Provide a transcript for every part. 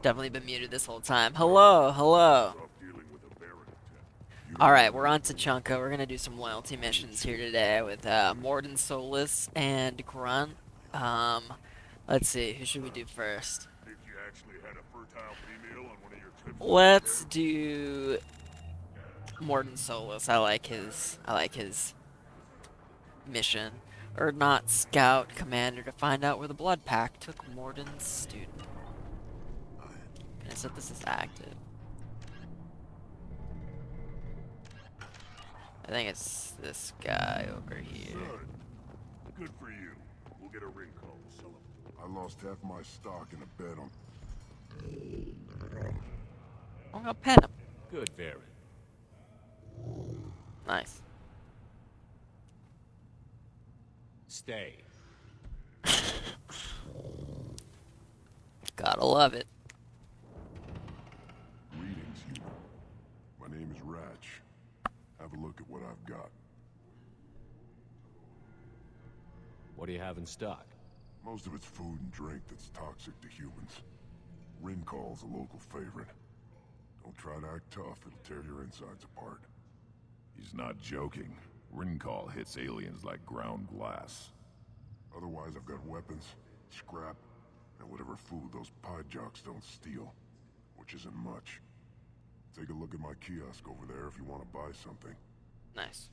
Definitely been muted this whole time. Hello, hello. Alright, we're on Tuchanka. We're gonna do some loyalty missions here today with Morden Solus and Grunt. Um, let's see, who should we do first? Let's do Morden Solus. I like his mission. Or not scout commander to find out where the blood pack took Morden's student. And it said this is active. I think it's this guy over here. Good for you. We'll get a ring call to sell him. I lost half my stock in a bet on. I'm gonna pet him. Good, Baron. Nice. Stay. Gotta love it. Greetings, human. My name is Ratch. Have a look at what I've got. What do you have in stock? Most of it's food and drink that's toxic to humans. Rincall's a local favorite. Don't try to act tough, it'll tear your insides apart. He's not joking. Rincall hits aliens like ground glass. Otherwise, I've got weapons, scrap, and whatever food those pie jocks don't steal. Which isn't much. Take a look at my kiosk over there if you want to buy something. Nice.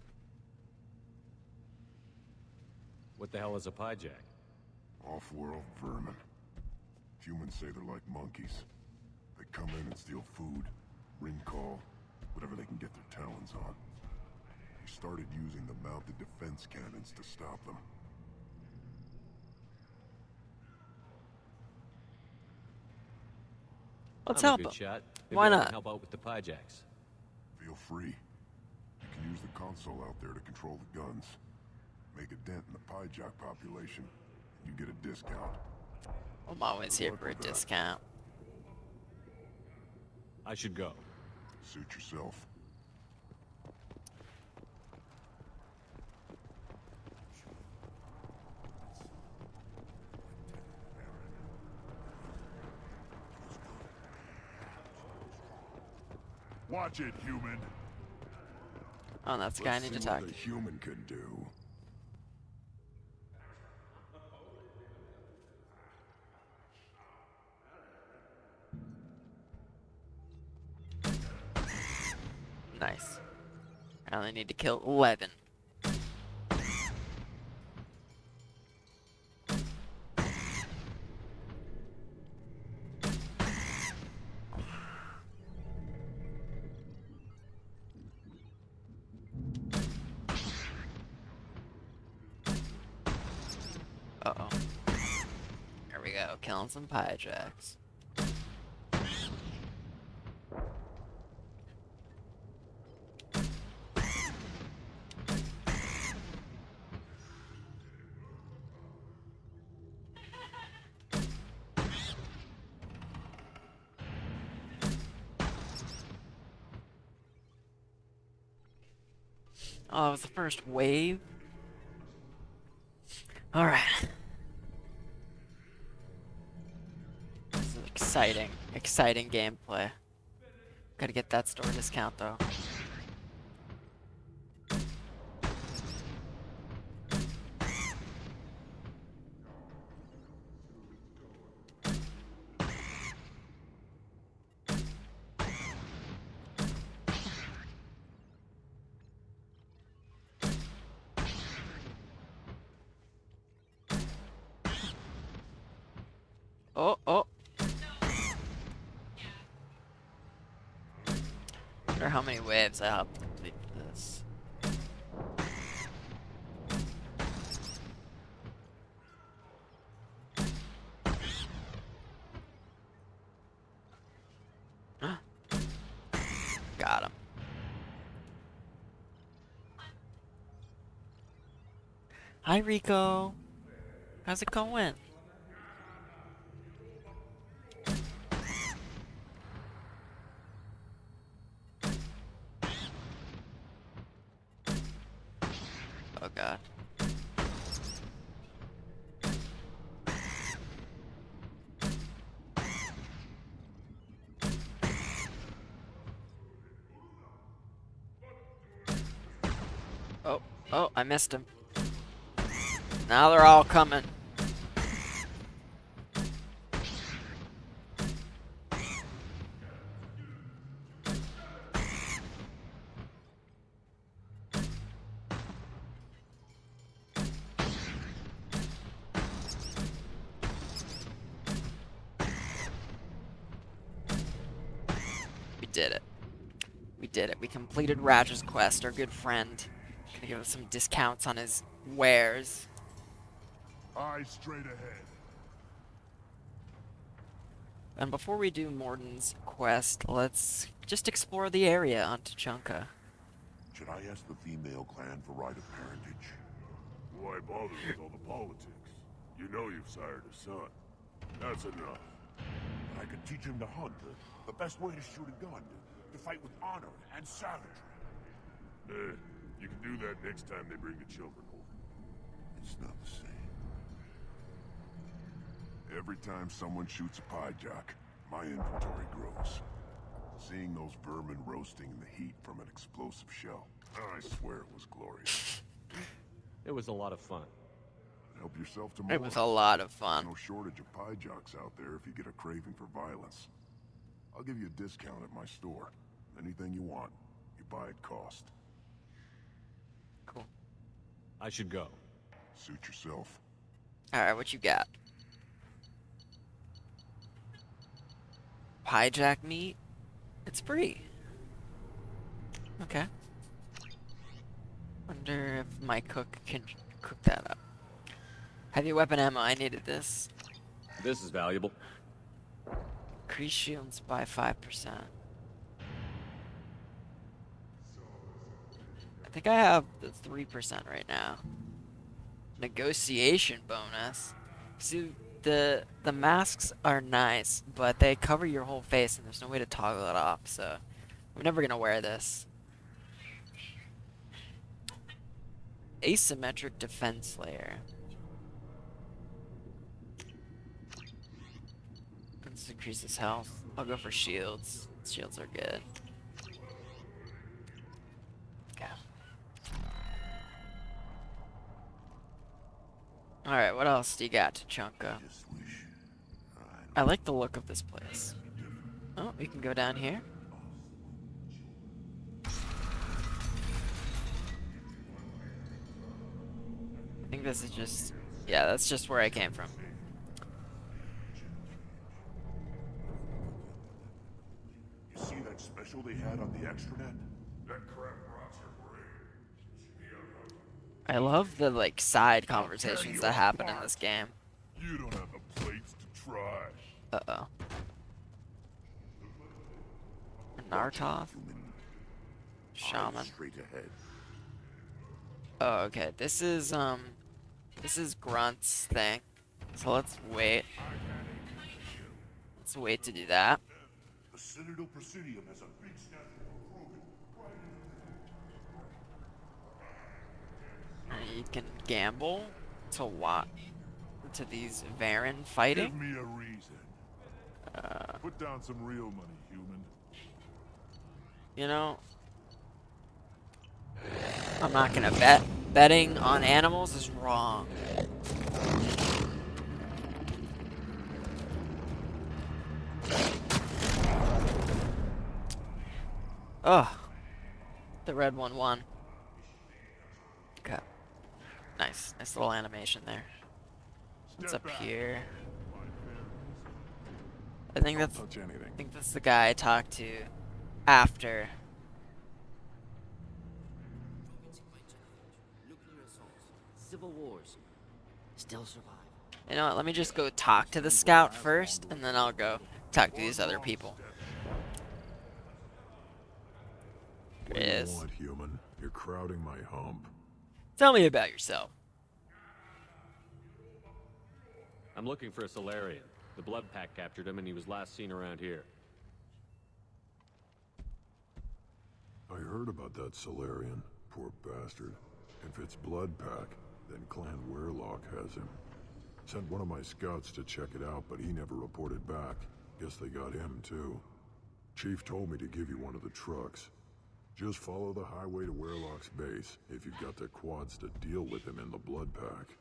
What the hell is a pyjack? Off-world vermin. Humans say they're like monkeys. They come in and steal food, Rincall, whatever they can get their talons on. We started using the mounted defense cannons to stop them. Let's I'm help a good him. shot. Maybe Why I can not? help out with the pyjacks. Feel free. You can use the console out there to control the guns. Make a dent in the pyjack population, and you get a discount. I'm always here for a discount. I should go. Suit yourself. Watch it, human. Oh, that's the guy I Let's need to see talk what to. a human can do. Nice. I only need to kill 11. Uh-oh. There we go, killing some pyjacks. Oh, it was the first wave? Alright. This is exciting, exciting gameplay. Gotta get that store discount though. Oh, oh. Wonder how many waves I have to complete for this. Got him. Hi, Rico. How's it going? Oh god. Oh, oh, I missed him. Now they're all coming. We did it. We did it. We completed Raj's quest, our good friend. Gonna give us some discounts on his wares. Eyes straight ahead. And before we do Morden's quest, let's just explore the area on Tuchanka. Should I ask the female clan for Rite of Parentage? Why bother with all the politics? You know you've sired a son. That's enough. I could teach him to hunt, the best way to shoot a gun, to fight with honor and savagery. You can do that next time they bring the children over. It's not the same. Every time someone shoots a pyjak, my inventory grows. Seeing those vermin roasting in the heat from an explosive shell, I swear it was glorious. It was a lot of fun. Help yourself to more. It was a lot of fun. No shortage of pyjaks out there if you get a craving for violence. I'll give you a discount at my store. Anything you want, you buy at cost. Cool. I should go. Suit yourself. Alright, what you got? Hijack meat? It's free. Okay. Wonder if my cook can cook that up. Heavy weapon ammo, I needed this. This is valuable. Increase shields by 5%. I think I have the 3% right now. Negotiation bonus. See, the masks are nice, but they cover your whole face and there's no way to toggle it off, so I'm never gonna wear this. Asymmetric defense layer. Let's increase his health. I'll go for shields. Shields are good. Okay. Alright, what else do you got, Tuchanka? I like the look of this place. Oh, we can go down here. I think this is just... yeah, that's just where I came from. You see that special they had on the extranet? That crap rots your brain. I love the, like, side conversations that happen in this game. You don't have the plates to try. Uh-oh. Nartoth? Shaman. Straight ahead. Oh, okay. This is Grunt's thing. So let's wait. Let's wait to do that. The Citadel Presidium has a big statue of Krogan. You can gamble to what? To these Varen fighting? Give me a reason. Put down some real money, human. You know, I'm not gonna bet. Betting on animals is wrong. Ugh. The red one won. Okay. Nice. Nice little animation there. What's up here? I think that's the guy I talked to after. Civil wars still survive. You know what? Let me just go talk to the scout first, and then I'll go talk to these other people. There it What do is. you want, human? You're crowding my hump. Tell me about yourself. I'm looking for a Solarian. The Blood Pack captured him and he was last seen around here. I heard about that Solarian. Poor bastard. If it's Blood Pack, then Clan Weirlock has him. Sent one of my scouts to check it out, but he never reported back. Guess they got him, too. Chief told me to give you one of the trucks. Just follow the highway to Werlock's base, if you've got the quads to deal with him in the blood pack.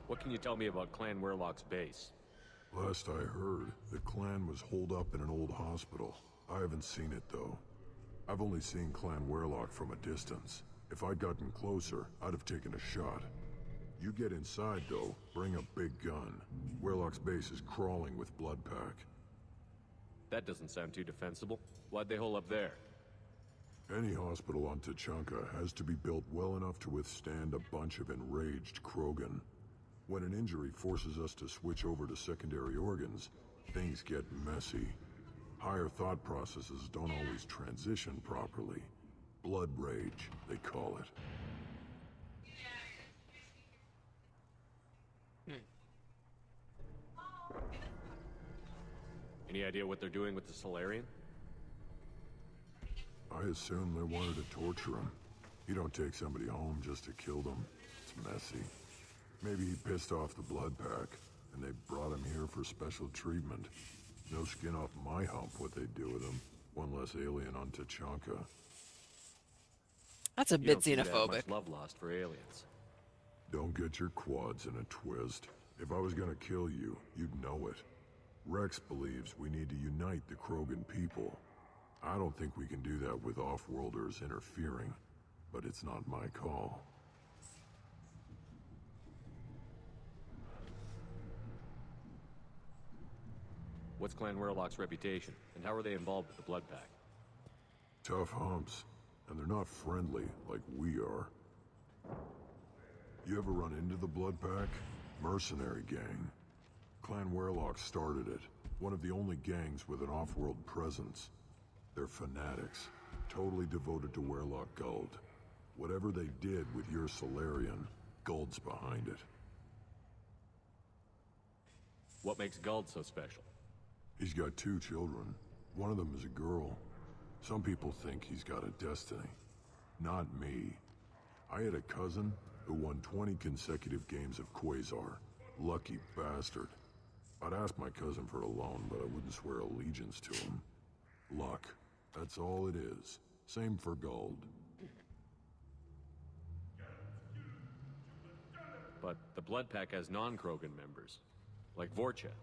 What can you tell me about Clan Werlock's base? Last I heard, the clan was holed up in an old hospital. I haven't seen it, though. I've only seen Clan Werlock from a distance. If I'd gotten closer, I'd have taken a shot. You get inside, though, bring a big gun. Werlock's base is crawling with blood pack. That doesn't sound too defensible. Why'd they hole up there? Any hospital on Tuchanka has to be built well enough to withstand a bunch of enraged Krogan. When an injury forces us to switch over to secondary organs, things get messy. Higher thought processes don't always transition properly. Blood rage, they call it. Any idea what they're doing with the Solarian? I assume they wanted to torture him. You don't take somebody home just to kill them. It's messy. Maybe he pissed off the blood pack, and they brought him here for special treatment. No skin off my hump what they do with him. One less alien on Tuchanka. That's a You bit don't seem to have xenophobic. much love lost for aliens. Don't get your quads in a twist. If I was gonna kill you, you'd know it. Rex believes we need to unite the Krogan people. I don't think we can do that with off-worlders interfering, but it's not my call. What's Clan Werlock's reputation, and how are they involved with the blood pack? Tough humps, and they're not friendly like we are. You ever run into the blood pack? Mercenary gang. Clan Werlock started it. One of the only gangs with an off-world presence. They're fanatics, totally devoted to Werlock Guld. Whatever they did with your Solarian, Guld's behind it. What makes Guld so special? He's got 2 children. One of them is a girl. Some people think he's got a destiny. Not me. I had a cousin who won 20 consecutive games of Quasar. Lucky bastard. I'd ask my cousin for a loan, but I wouldn't swear allegiance to him. Luck. That's all it is. Same for Guld. But the blood pack has non-Krogan members, like Vorcha.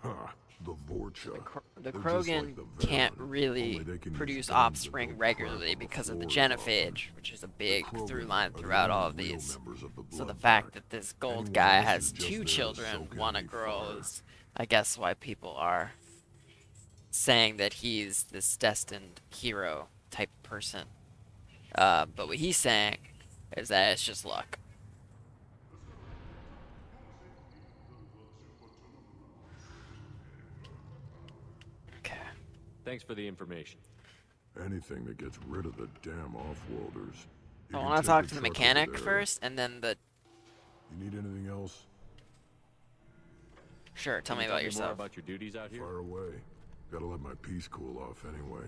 Ha! The Vorcha. The They're just Krogan like the can't Venom, really only they can use produce guns that offspring don't regularly crack on the because of the floors genophage, often. which is a big The Krogan through line are the throughout all only of real these. members of the So the blood fact pack. that this Guld Anyone guy else has is just 2 there to children, soak one a enemy girl, fire. is, I guess, why people are saying that he's this destined hero type person. But what he's saying is that it's just luck. Okay. Thanks for the information. Anything that gets rid of the damn off-worlders. You I can want to take talk a to the truck over mechanic there. first, and then the... You need anything else? Sure, tell Can me you about More yourself. about your duties out here? Fire away. Gotta let my piece cool off anyway.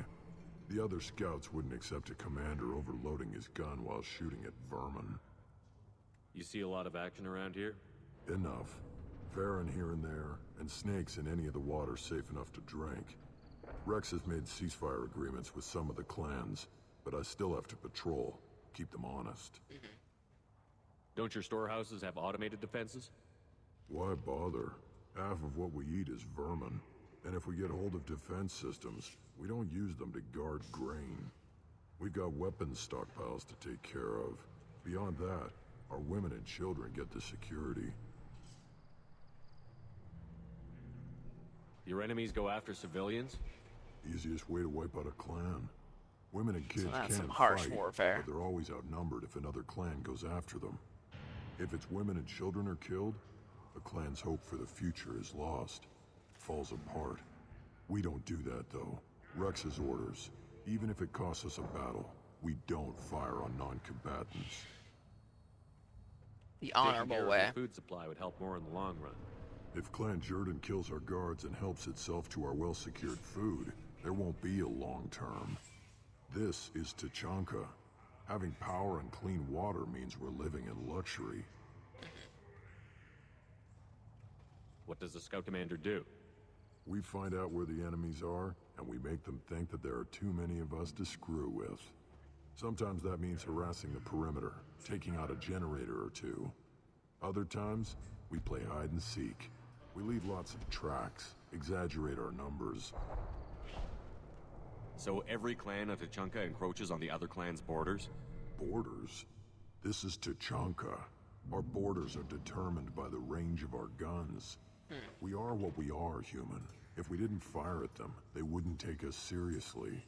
The other scouts wouldn't accept a commander overloading his gun while shooting at vermin. You see a lot of action around here? Enough. Farron here and there, and snakes in any of the water safe enough to drink. Rex has made ceasefire agreements with some of the clans, but I still have to patrol, keep them honest. Don't your storehouses have automated defenses? Why bother? Half of what we eat is vermin, and if we get hold of defense systems, we don't use them to guard grain. We've got weapons stockpiles to take care of. Beyond that, our women and children get the security. Your enemies go after civilians? Easiest way to wipe out a clan. Women and kids that's can't some harsh fight, warfare. but they're always outnumbered if another clan goes after them. If its women and children are killed, the clan's hope for the future is lost. Falls apart. We don't do that, though. Rex's orders. Even if it costs us a battle, we don't fire on non-combatants. The Taking care honorable of way. your food supply would help more in the long run. If Clan Jordan kills our guards and helps itself to our well-secured food, there won't be a long term. This is Tuchanka. Having power and clean water means we're living in luxury. What does the scout commander do? We find out where the enemies are, and we make them think that there are too many of us to screw with. Sometimes that means harassing the perimeter, taking out a generator or two. Other times, we play hide and seek. We leave lots of tracks, exaggerate our numbers. So every clan of Tuchanka encroaches on the other clan's borders? Borders? This is Tuchanka. Our borders are determined by the range of our guns. We are what we are, human. If we didn't fire at them, they wouldn't take us seriously.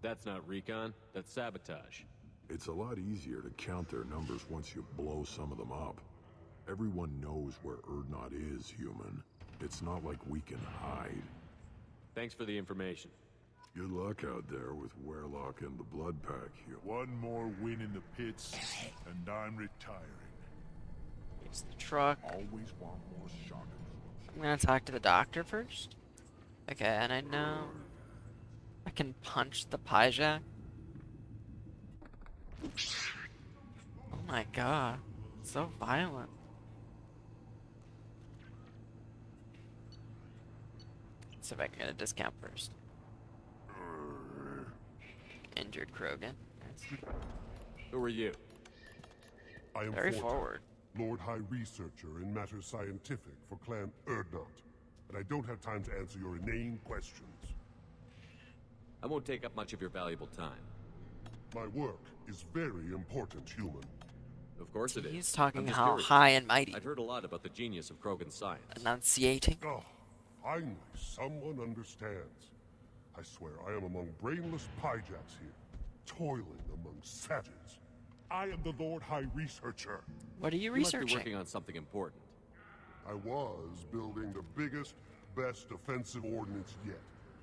That's not recon, that's sabotage. It's a lot easier to count their numbers once you blow some of them up. Everyone knows where Erdnot is, human. It's not like we can hide. Thanks for the information. Good luck out there with Werlock and the Blood Pack, human. One more win in the pits, and I'm retiring. Use the truck. Always want more shock. I'm gonna talk to the doctor first. Okay, and I know I can punch the Pyjak. Oh my god, so violent. Let's see if I can get a discount first. Injured Krogan. Nice. Who are you? I am Very Forte, forward. Lord High Researcher in matters scientific for Clan Erdnot, and I don't have time to answer your inane questions. I won't take up much of your valuable time. My work is very important, human. Of course it is. He's talking I'm just how curious. high and mighty. I've heard a lot about the genius of Krogan science. Enunciating. Oh, finally, someone understands. I swear I am among brainless Pyjaks here, toiling among savages. I am the Lord High Researcher. What are you You must be researching? working on something important. I was building the biggest, best offensive ordnance yet.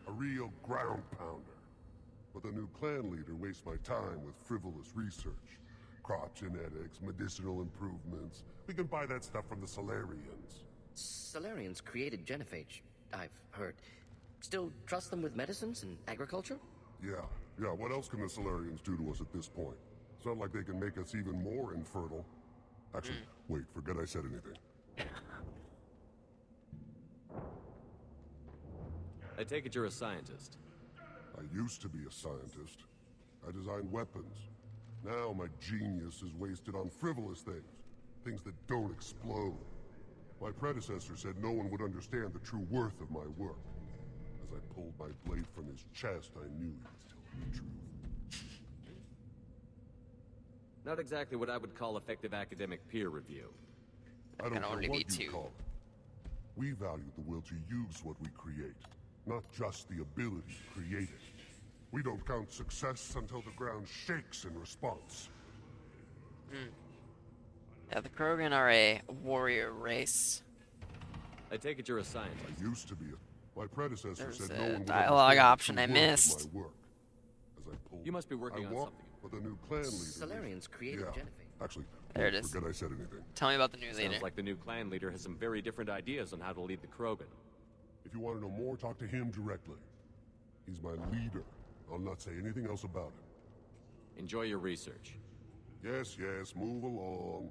A real ground pounder. But the new clan leader wastes my time with frivolous research. Crop genetics, medicinal improvements. We can buy that stuff from the Solarians. Solarians created genophage, I've heard. Still trust them with medicines and agriculture? Yeah, what else can the Solarians do to us at this point? It's not like they can make us even more infertile. Actually, wait, forget I said anything. I take it you're a scientist. I used to be a scientist. I designed weapons. Now my genius is wasted on frivolous things. Things that don't explode. My predecessor said no one would understand the true worth of my work. As I pulled my blade from his chest, I knew he was telling the truth. Not exactly what I would call effective academic peer review. I don't Can care only what be you two. call it. We value the will to use what we create, not just the ability to create it. We don't count success until the ground shakes in response. Yeah, the Krogan are a warrior race. I take it you're a scientist. I used to be my predecessor There's said a no one would dialogue understand the option true I worth of missed. my work. As I pulled, You must be working I on walked, something. but the new clan leader. Solarians created yeah, genophage. actually, There it is. forget I said anything. Tell me about the new leader. Sounds like the new clan leader has some very different ideas on how to lead the Krogan. If you want to know more, talk to him directly. He's my leader. I'll not say anything else about him. Enjoy your research. Yes, move along.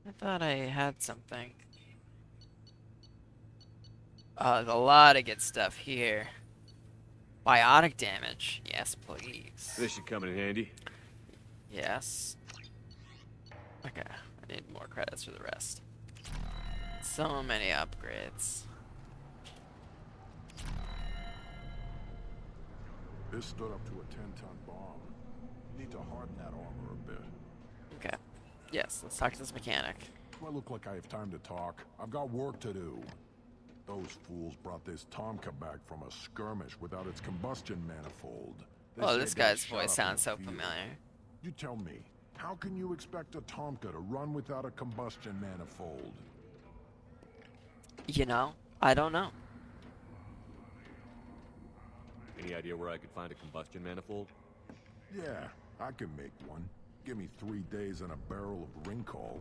I thought I had something. There's a lot of good stuff here. Biotic damage. Yes, please. This should come in handy. Yes. Okay, I need more credits for the rest. So many upgrades. This stood up to a 10-ton bomb. Need to harden that armor a bit. Okay. Yes, let's talk to this mechanic. Do I look like I have time to talk? I've got work to do. Those fools brought this Tomka back from a skirmish without its combustion manifold. They Oh, say this it got guy's shot voice up in sounds the so field. familiar. You tell me, how can you expect a Tomka to run without a combustion manifold? You know, I don't know. Any idea where I could find a combustion manifold? Yeah, I can make one. Give me 3 days and a barrel of Ringcall.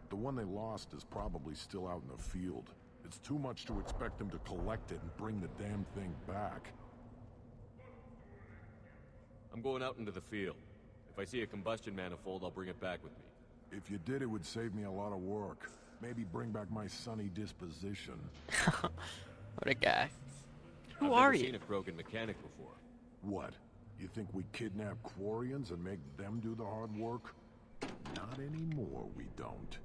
The one they lost is probably still out in the field. It's too much to expect them to collect it and bring the damn thing back. I'm going out into the field. If I see a combustion manifold, I'll bring it back with me. If you did, it would save me a lot of work. Maybe bring back my sunny disposition. What a guy. Who I've are never you? seen a Krogan mechanic before. What? You think we kidnap Quarians and make them do the hard work? Not anymore, we don't.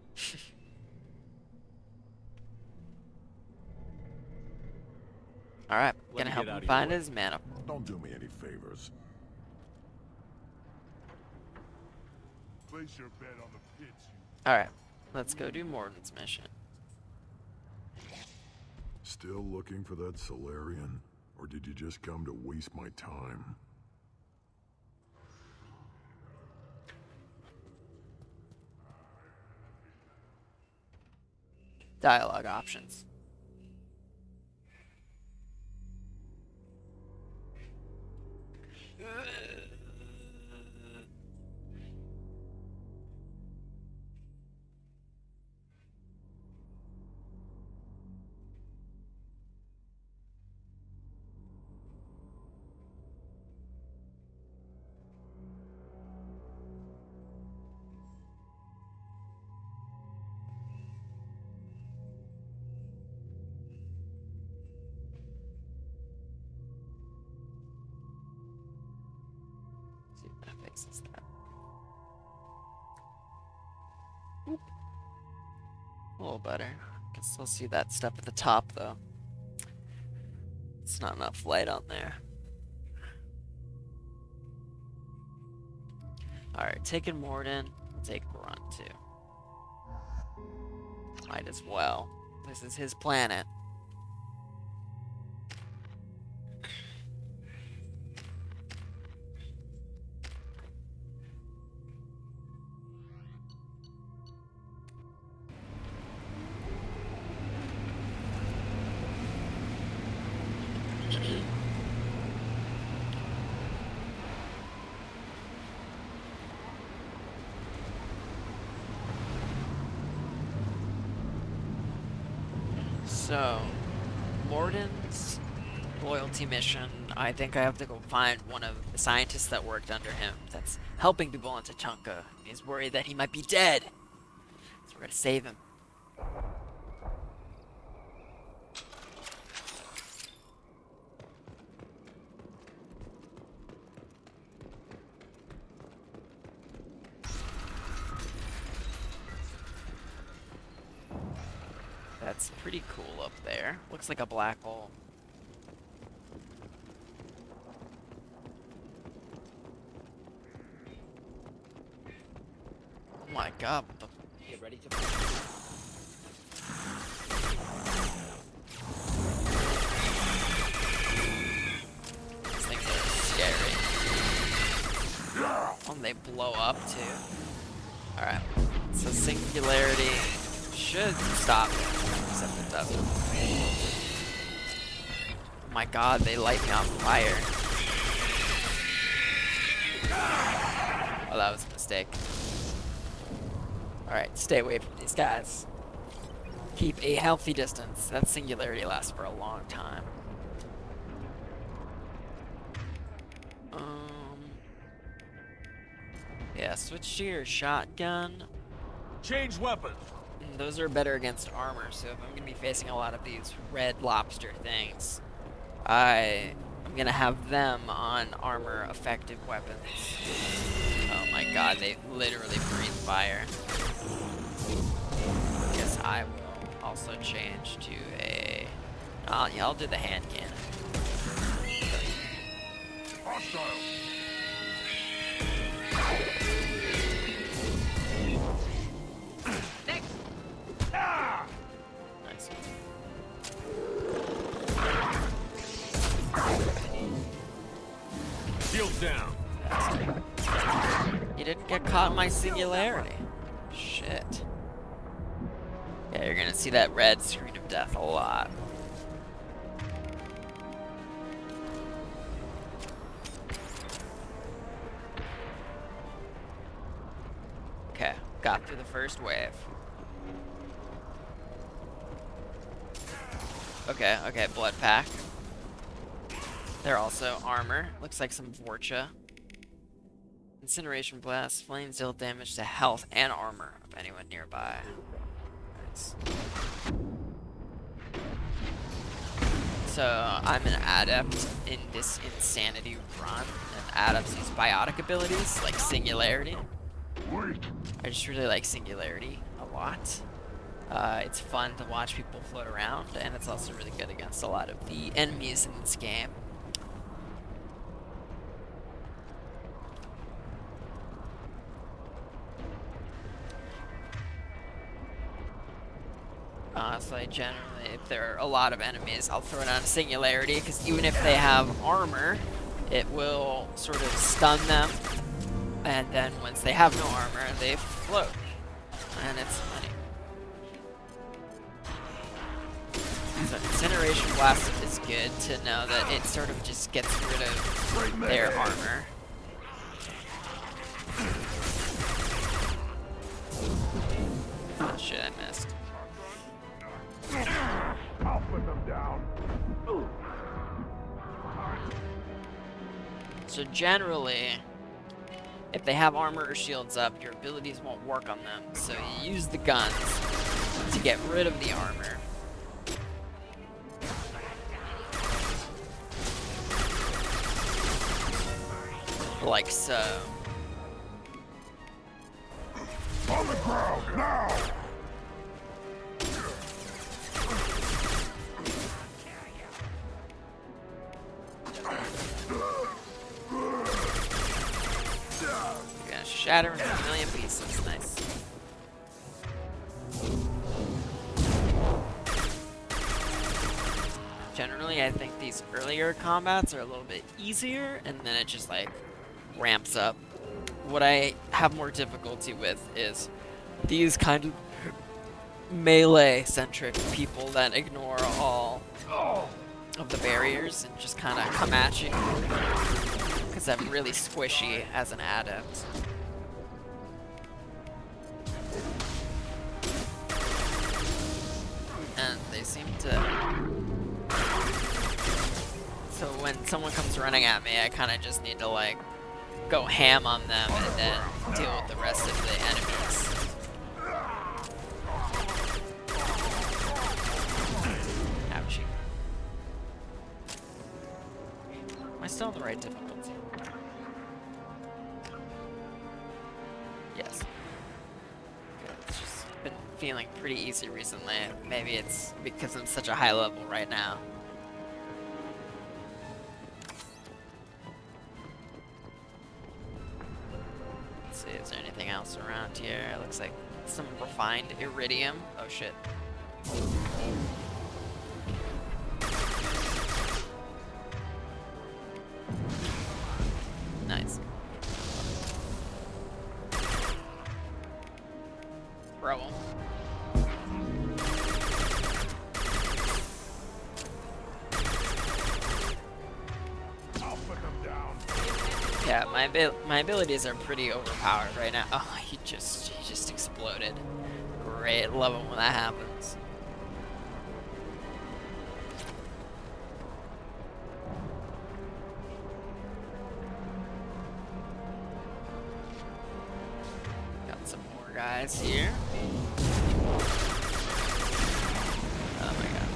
Alright, Let gonna me help get out him of your find way. his mana. Don't do me any favors. Place your bet on the pits, Alright, let's go do Morden's mission. Still looking for that Solarian? Or did you just come to waste my time? Dialogue options. See if that fixes that. Oop. A little better. Can still see that stuff at the top though. It's not enough light on there. Alright, taking Morden. We'll take Grunt too. Might as well. This is his planet. So, Morden's loyalty mission, I think I have to go find one of the scientists that worked under him that's helping people in Tuchanka. He's worried that he might be dead. So we're gonna save him. That's pretty cool up there. Looks like a black hole. Oh my god, what the... Get ready to. These things are scary. And they blow up too. Alright. So singularity should stop it. Except it doesn't. Oh my god, they light me on fire. Oh, that was a mistake. Alright, stay away from these guys. Keep a healthy distance. That singularity lasts for a long time. Yeah, switch to your shotgun. Change weapons! Those are better against armor, so if I'm gonna be facing a lot of these red lobster things, I'm gonna have them on armor effective weapons. Oh my god, they literally breathe fire. Guess I will also change to a... Oh, yeah, I'll do the hand cannon. Hostile! Nice. Shield down! You didn't get caught in my singularity. Shit. Yeah, you're gonna see that red screen of death a lot. Okay, got through the first wave. Okay, blood pack. They're also armor. Looks like some Vorcha. Incineration blast. Flames deal damage to health and armor of anyone nearby. Nice. So I'm an adept in this insanity run, and adepts use biotic abilities like singularity. I just really like singularity a lot. It's fun to watch people float around, and it's also really good against a lot of the enemies in this game. Honestly, generally, if there are a lot of enemies, I'll throw it on singularity, because even if they have armor, it will sort of stun them, and then once they have no armor, they float, and it's funny. So Incineration Blast is good to know that it sort of just gets rid of their armor. Oh shit, I missed. I'll put them down. So generally, if they have armor or shields up, your abilities won't work on them. So you use the guns to get rid of the armor. Like so. On the ground, now! You're gonna shatter into a million pieces. Nice. Generally, I think these earlier combats are a little bit easier, and then it just like ramps up. What I have more difficulty with is these kind of melee-centric people that ignore all of the barriers and just kind of come at you, because I'm really squishy as an adept. And they seem to... So when someone comes running at me, I kind of just need to like go ham on them and then deal with the rest of the enemies. Ouchie. Am I still on the right difficulty? Yes. Good. It's just been feeling pretty easy recently. Maybe it's because I'm such a high level right now. See, is there anything else around here? It looks like some refined iridium. Oh shit. Nice. Throw him. I'll put them down. Yeah, my abilities are pretty overpowered right now. Oh, he just exploded. Great, love it when that happens. Got some more guys here. Oh my god.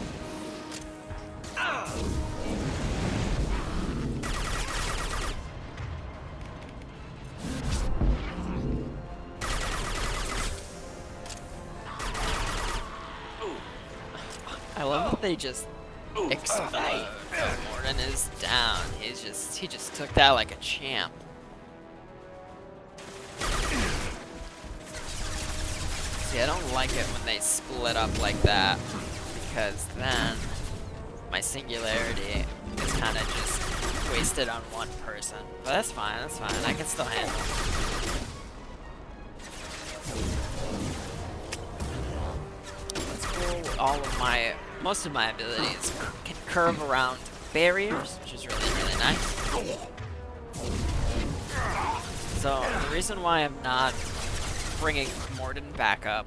I love that they just explode. Morden is down. He just took that like a champ. See, I don't like it when they split up like that, because then my singularity is kind of just wasted on one person. But that's fine, I can still handle it. That's cool. All of most of my abilities can curve around barriers, which is really, really nice. So the reason why I'm not bringing Morden back up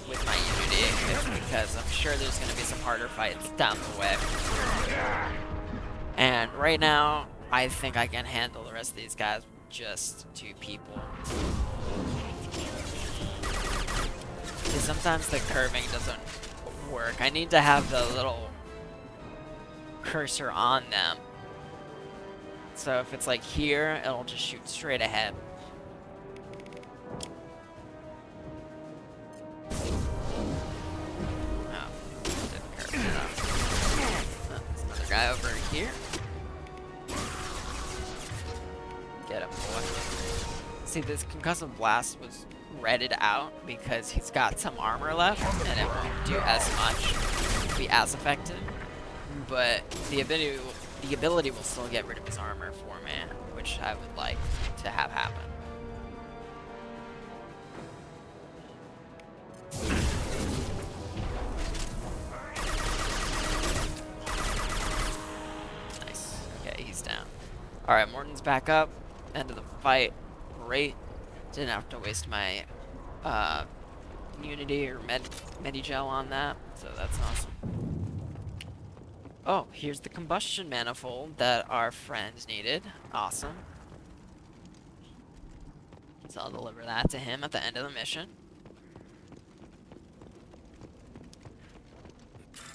with my Unity is because I'm sure there's going to be some harder fights down the way. And right now, I think I can handle the rest of these guys just to people. See, sometimes the curving doesn't work. I need to have the little cursor on them. So if it's like here, it'll just shoot straight ahead. Oh, didn't curve enough. Oh, there's another guy over here. Get him, boy. See, this concussive blast was redded out because he's got some armor left, and it won't do as much, be as effective. But the ability will still get rid of his armor for me, which I would like to have happen. Nice. Okay, he's down. Alright, Morton's back up. End of the fight. Great. Didn't have to waste my immunity or Medigel on that, so that's awesome. Oh, here's the combustion manifold that our friends needed. Awesome. So I'll deliver that to him at the end of the mission.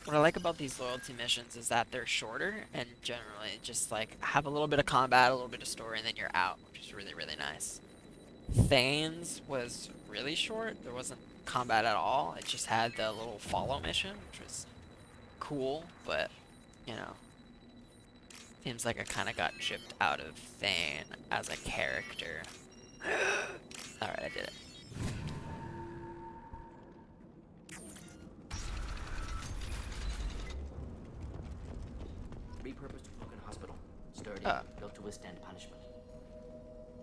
What I like about these loyalty missions is that they're shorter and generally just like have a little bit of combat, a little bit of story, and then you're out, which is really, really nice. Thane's was really short. There wasn't combat at all. It just had the little follow mission, which was cool, but, you know, seems like I kind of got chipped out of Thane as a character. Alright, I did it. Repurposed Krogan hospital. Sturdy, built to withstand punishment.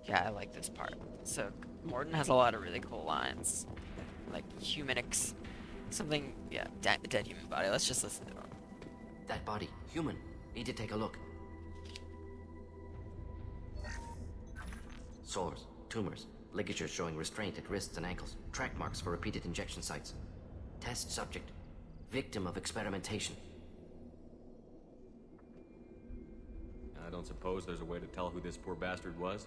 Yeah, I like this part. So, Morton has a lot of really cool lines. Like, something, yeah, dead human body. Let's just listen to him. That body, human. Need to take a look. Sores, tumors, ligatures showing restraint at wrists and ankles, track marks for repeated injection sites. Test subject, victim of experimentation. I don't suppose there's a way to tell who this poor bastard was?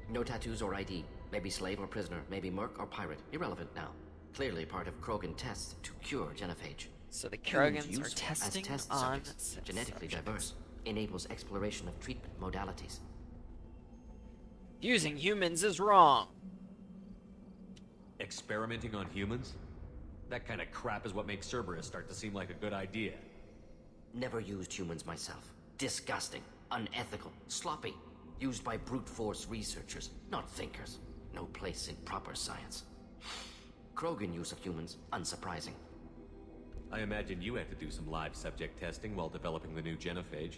No tattoos or ID. Maybe slave or prisoner, maybe merc or pirate. Irrelevant now. Clearly part of Krogan tests to cure genophage. So the Humans Krogans are useful testing as test on subjects, genetically diverse, enables exploration of treatment modalities. Using humans is wrong. Experimenting on humans? That kind of crap is what makes Cerberus start to seem like a good idea. Never used humans myself. Disgusting, unethical, sloppy. Used by brute force researchers, not thinkers. No place in proper science. Krogan use of humans, unsurprising. I imagine you had to do some live subject testing while developing the new genophage.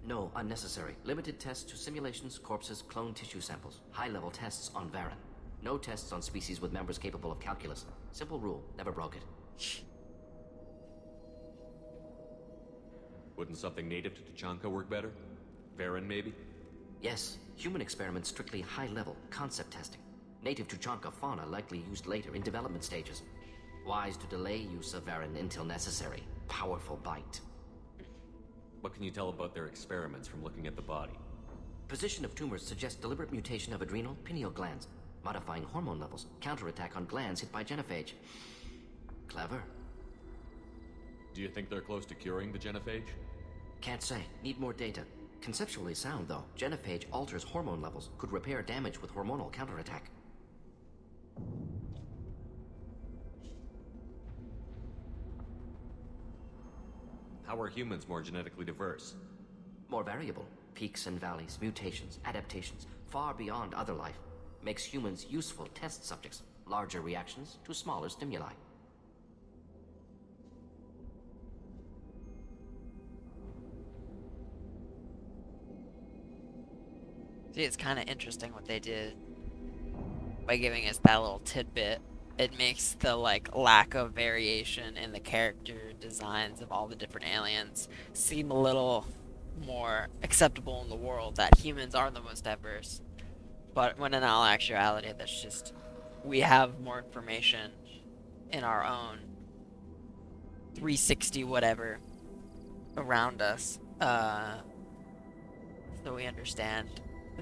No, unnecessary. Limited tests to simulations, corpses, cloned tissue samples. High-level tests on Varen. No tests on species with members capable of calculus. Simple rule, never broke it. Wouldn't something native to Tuchanka work better? Varen, maybe? Yes, human experiments strictly high-level, concept testing. Native Tuchanka fauna likely used later in development stages. Wise to delay use of Varen until necessary. Powerful bite. What can you tell about their experiments from looking at the body? Position of tumors suggests deliberate mutation of adrenal, pineal glands, modifying hormone levels, counterattack on glands hit by genophage. Clever. Do you think they're close to curing the genophage? Can't say. Need more data. Conceptually sound, though. Genophage alters hormone levels, could repair damage with hormonal counterattack. How are humans more genetically diverse? More variable. Peaks and valleys, mutations, adaptations, far beyond other life. Makes humans useful test subjects. Larger reactions to smaller stimuli. See, it's kind of interesting what they did by giving us that little tidbit. It makes the like lack of variation in the character designs of all the different aliens seem a little more acceptable in the world, that humans are the most diverse. But when in all actuality, that's just, we have more information in our own 360 whatever around us, so we understand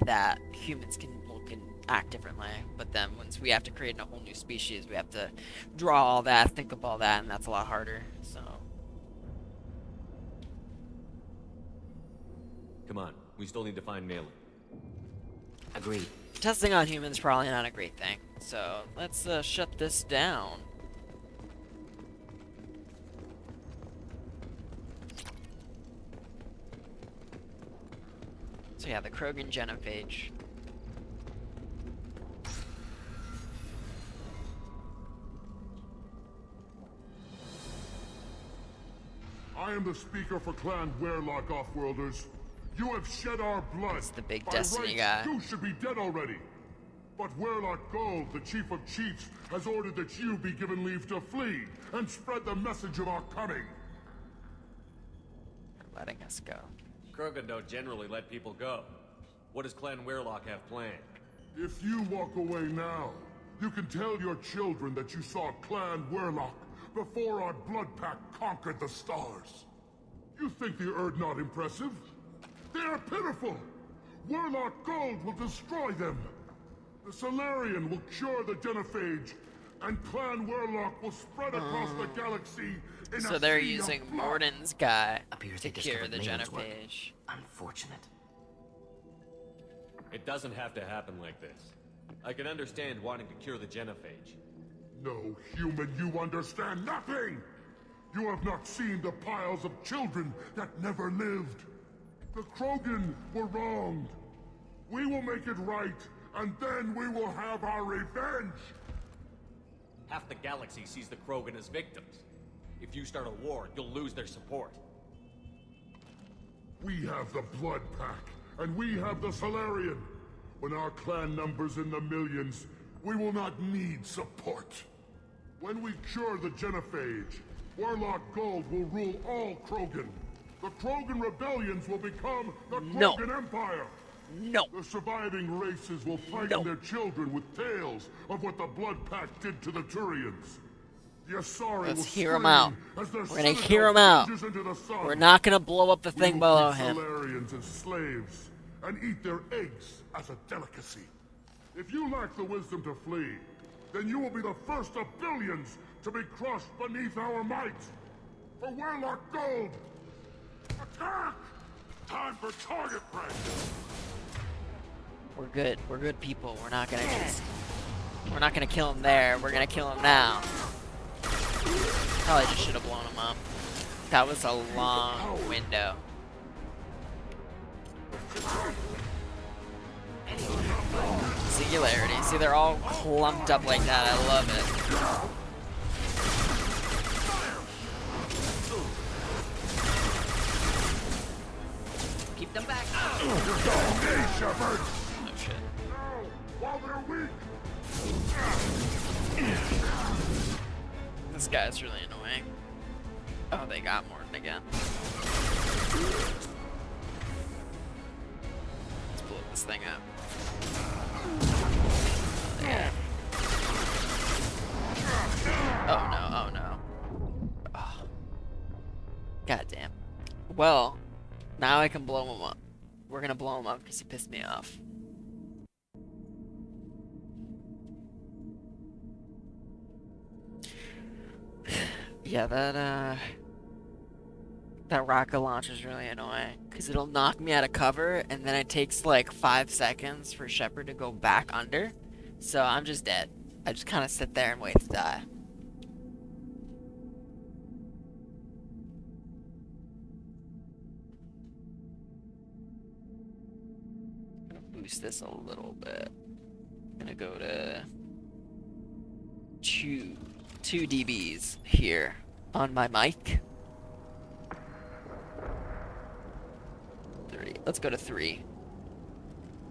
that humans can look and act differently. But then once we have to create a whole new species, we have to draw all that, think of all that, and that's a lot harder. So Come on, we still need to find Malin. Agreed. testing on humans is probably not a great thing. So let's shut this down. So yeah, the Krogan genophage. I am the speaker for Clan Werlock, Offworlders. You have shed our blood. It's the big By Destiny rights, guy. You should be dead already. But Werlock Gold, the Chief of Chiefs, has ordered that you be given leave to flee and spread the message of our coming. They're letting us go. Krogan don't generally let people go. What does Clan Werlock have planned? If you walk away now, you can tell your children that you saw Clan Werlock before our blood pack conquered the stars. You think the Erd not impressive? They are pitiful! Werlock Gold will destroy them! The Solarian will cure the genophage, and Clan Werlock will spread across the galaxy in So a they're sea using of blood. Morden's guy Appears to they cure discovered the Malen's work. genophage. Unfortunate. It doesn't have to happen like this. I can understand wanting to cure the genophage. No, human, you understand nothing! You have not seen the piles of children that never lived. The Krogan were wronged. We will make it right, and then we will have our revenge! Half the galaxy sees the Krogan as victims. If you start a war, you'll lose their support. We have the Blood Pack, and we have the Solarian. When our clan numbers in the millions, we will not need support. When we cure the genophage, Warlock Gold will rule all Krogan. The Krogan rebellions will become the No. Krogan Empire. No. The surviving races will frighten their children with tales of what the Blood Pack did to the Turians. The Asari Let's will hear 'em scream out. as their We're gonna citadel hear 'em out. plunges into the sun. We're not gonna blow up the We thing will below keep him. Solarians as slaves and eat their eggs as a delicacy. If you lack the wisdom to flee, then you will be the first of billions to be crushed beneath our might. For Werlock Gold, attack! Time for target practice. We're good. We're good people. We're not gonna kill him there. We're gonna kill him now. Probably just should have blown him up. That was a long window. Singularity. See, they're all clumped up like that. I love it. Keep them back. Hey, Shepard! Oh shit. No! While they're weak! This guy's really annoying. Oh, they got Morton again. Let's blow this thing up. Yeah. Oh no, oh no. Oh. God damn. Well, now I can blow him up. We're gonna blow him up because he pissed me off. Yeah, that rocket launch is really annoying because it'll knock me out of cover and then it takes like 5 seconds for Shepard to go back under. So I'm just dead. I just kind of sit there and wait to die. I'm gonna boost this a little bit. I'm gonna go to 2 dBs here on my mic. 30. Let's go to 3.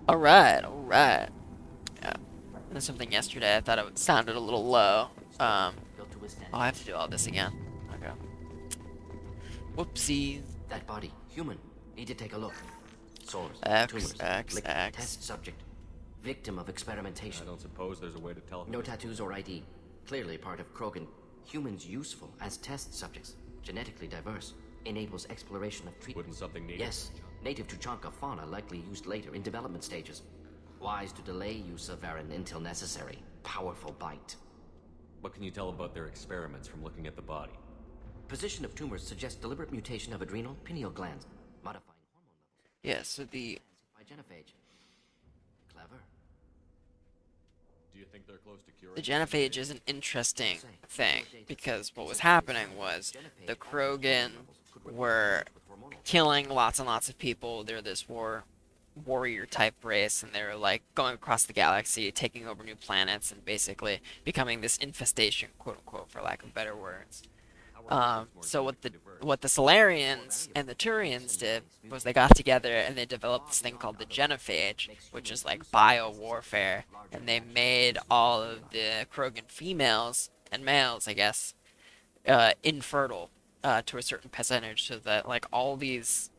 Alright, alright. Yeah. There's something yesterday I thought it sounded a little low. Built to withstand. I'll have to do all this again. Okay. Whoopsies. That body, human. Need to take a look. Sores, X, tumors, X, liquid, X. test subject, victim of I experimentation. don't suppose there's a way to tell. No tattoos or ID. Clearly part of Krogan. Humans useful as test subjects. Genetically diverse. Enables exploration of treatment. Wouldn't something need Yes. Native Tuchanka fauna likely used later in development stages. Wise to delay use of Varen until necessary. Powerful bite. What can you tell about their experiments from looking at the body? Position of tumors suggests deliberate mutation of adrenal pineal glands, modifying hormone levels Yeah, so the by genophage. Clever. Do you think they're close to curing? the genophage is an interesting thing, because what was happening was the Krogan were killing lots and lots of people. They're this warrior type race, and they're like going across the galaxy, taking over new planets, and basically becoming this infestation, quote unquote, for lack of better words. So what the Solarians and the Turians did was they got together and they developed this thing called the genophage, which is like bio warfare, and they made all of the Krogan females and males, I guess, infertile to a certain percentage, so that like all of these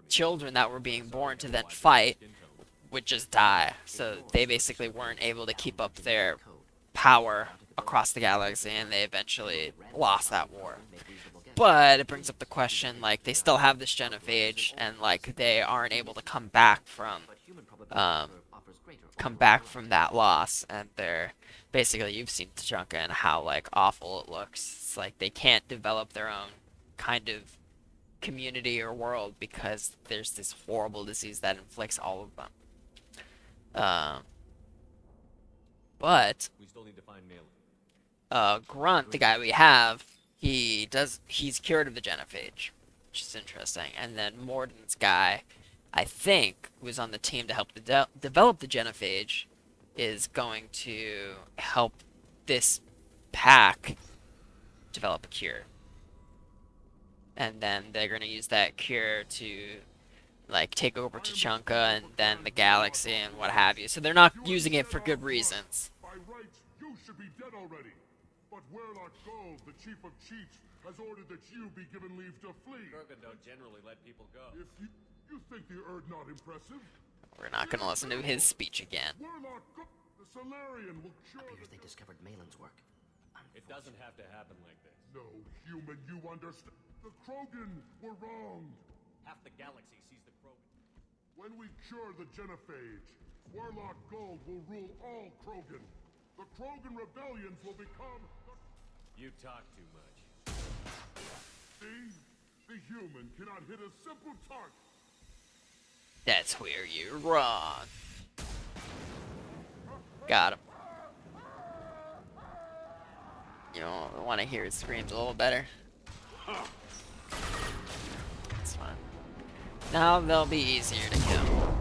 children that were being born to then fight would just die. So they basically weren't able to keep up their power across the galaxy, and they eventually lost that war. But it brings up the question, like, they still have this genophage, and like they aren't able to come back from that loss, and they're basically, you've seen Tuchanka and how like awful it looks. It's like they can't develop their own kind of community or world because there's this horrible disease that inflicts all of them. But We still need to find Male. Grunt, the guy we have, he's cured of the genophage, which is interesting. And then Morden's guy, I think, who was on the team to help develop the genophage, is going to help this pack develop a cure. And then they're going to use that cure to like take over Tuchanka and then the galaxy and what have you. So they're not using it for good reasons. By rights, you should be dead already. But Warlock Gold, the chief of chiefs, has ordered that you be given leave to flee. Krogan don't generally let people go. If you think the Erd not impressive? We're not going to listen to his speech again. Warlock Gold, the Solarian will cure Appears they discovered Malin's work. It doesn't have to happen like this. No, human, you understand. The Krogan were wronged. Half the galaxy sees the Krogan. When we cure the genophage, Warlock Gold will rule all Krogan. The Krogan rebellions will become... You talk too much. See? The human cannot hit a simple target. That's where you're wrong. Got him. You want to hear his screams a little better? That's fine. Now they'll be easier to kill.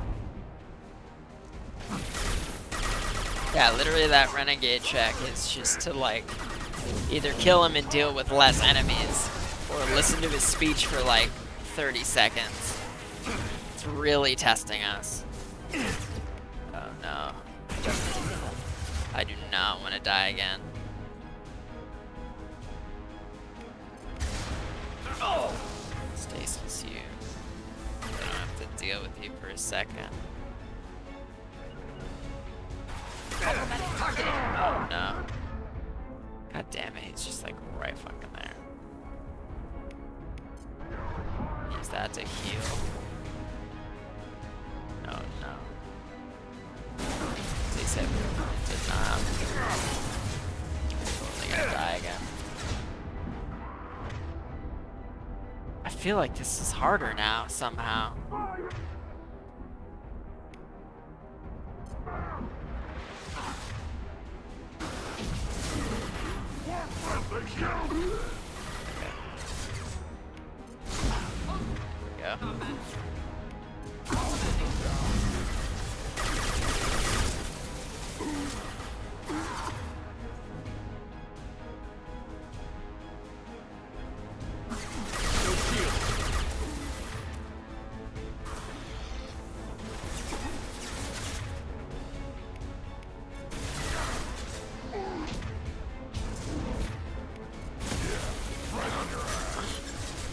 Yeah, literally that renegade check is just to like either kill him and deal with less enemies, or listen to his speech for like 30 seconds. It's really testing us. Oh no. I do not want to die again. Oh! Stasis, you. I don't have to deal with you for a second. Oh no. God damn it, he's just like right fucking there. Use that to heal. No, no. Please hit me. Did not. Totally gonna die again. I feel like this is harder now, somehow. Yeah.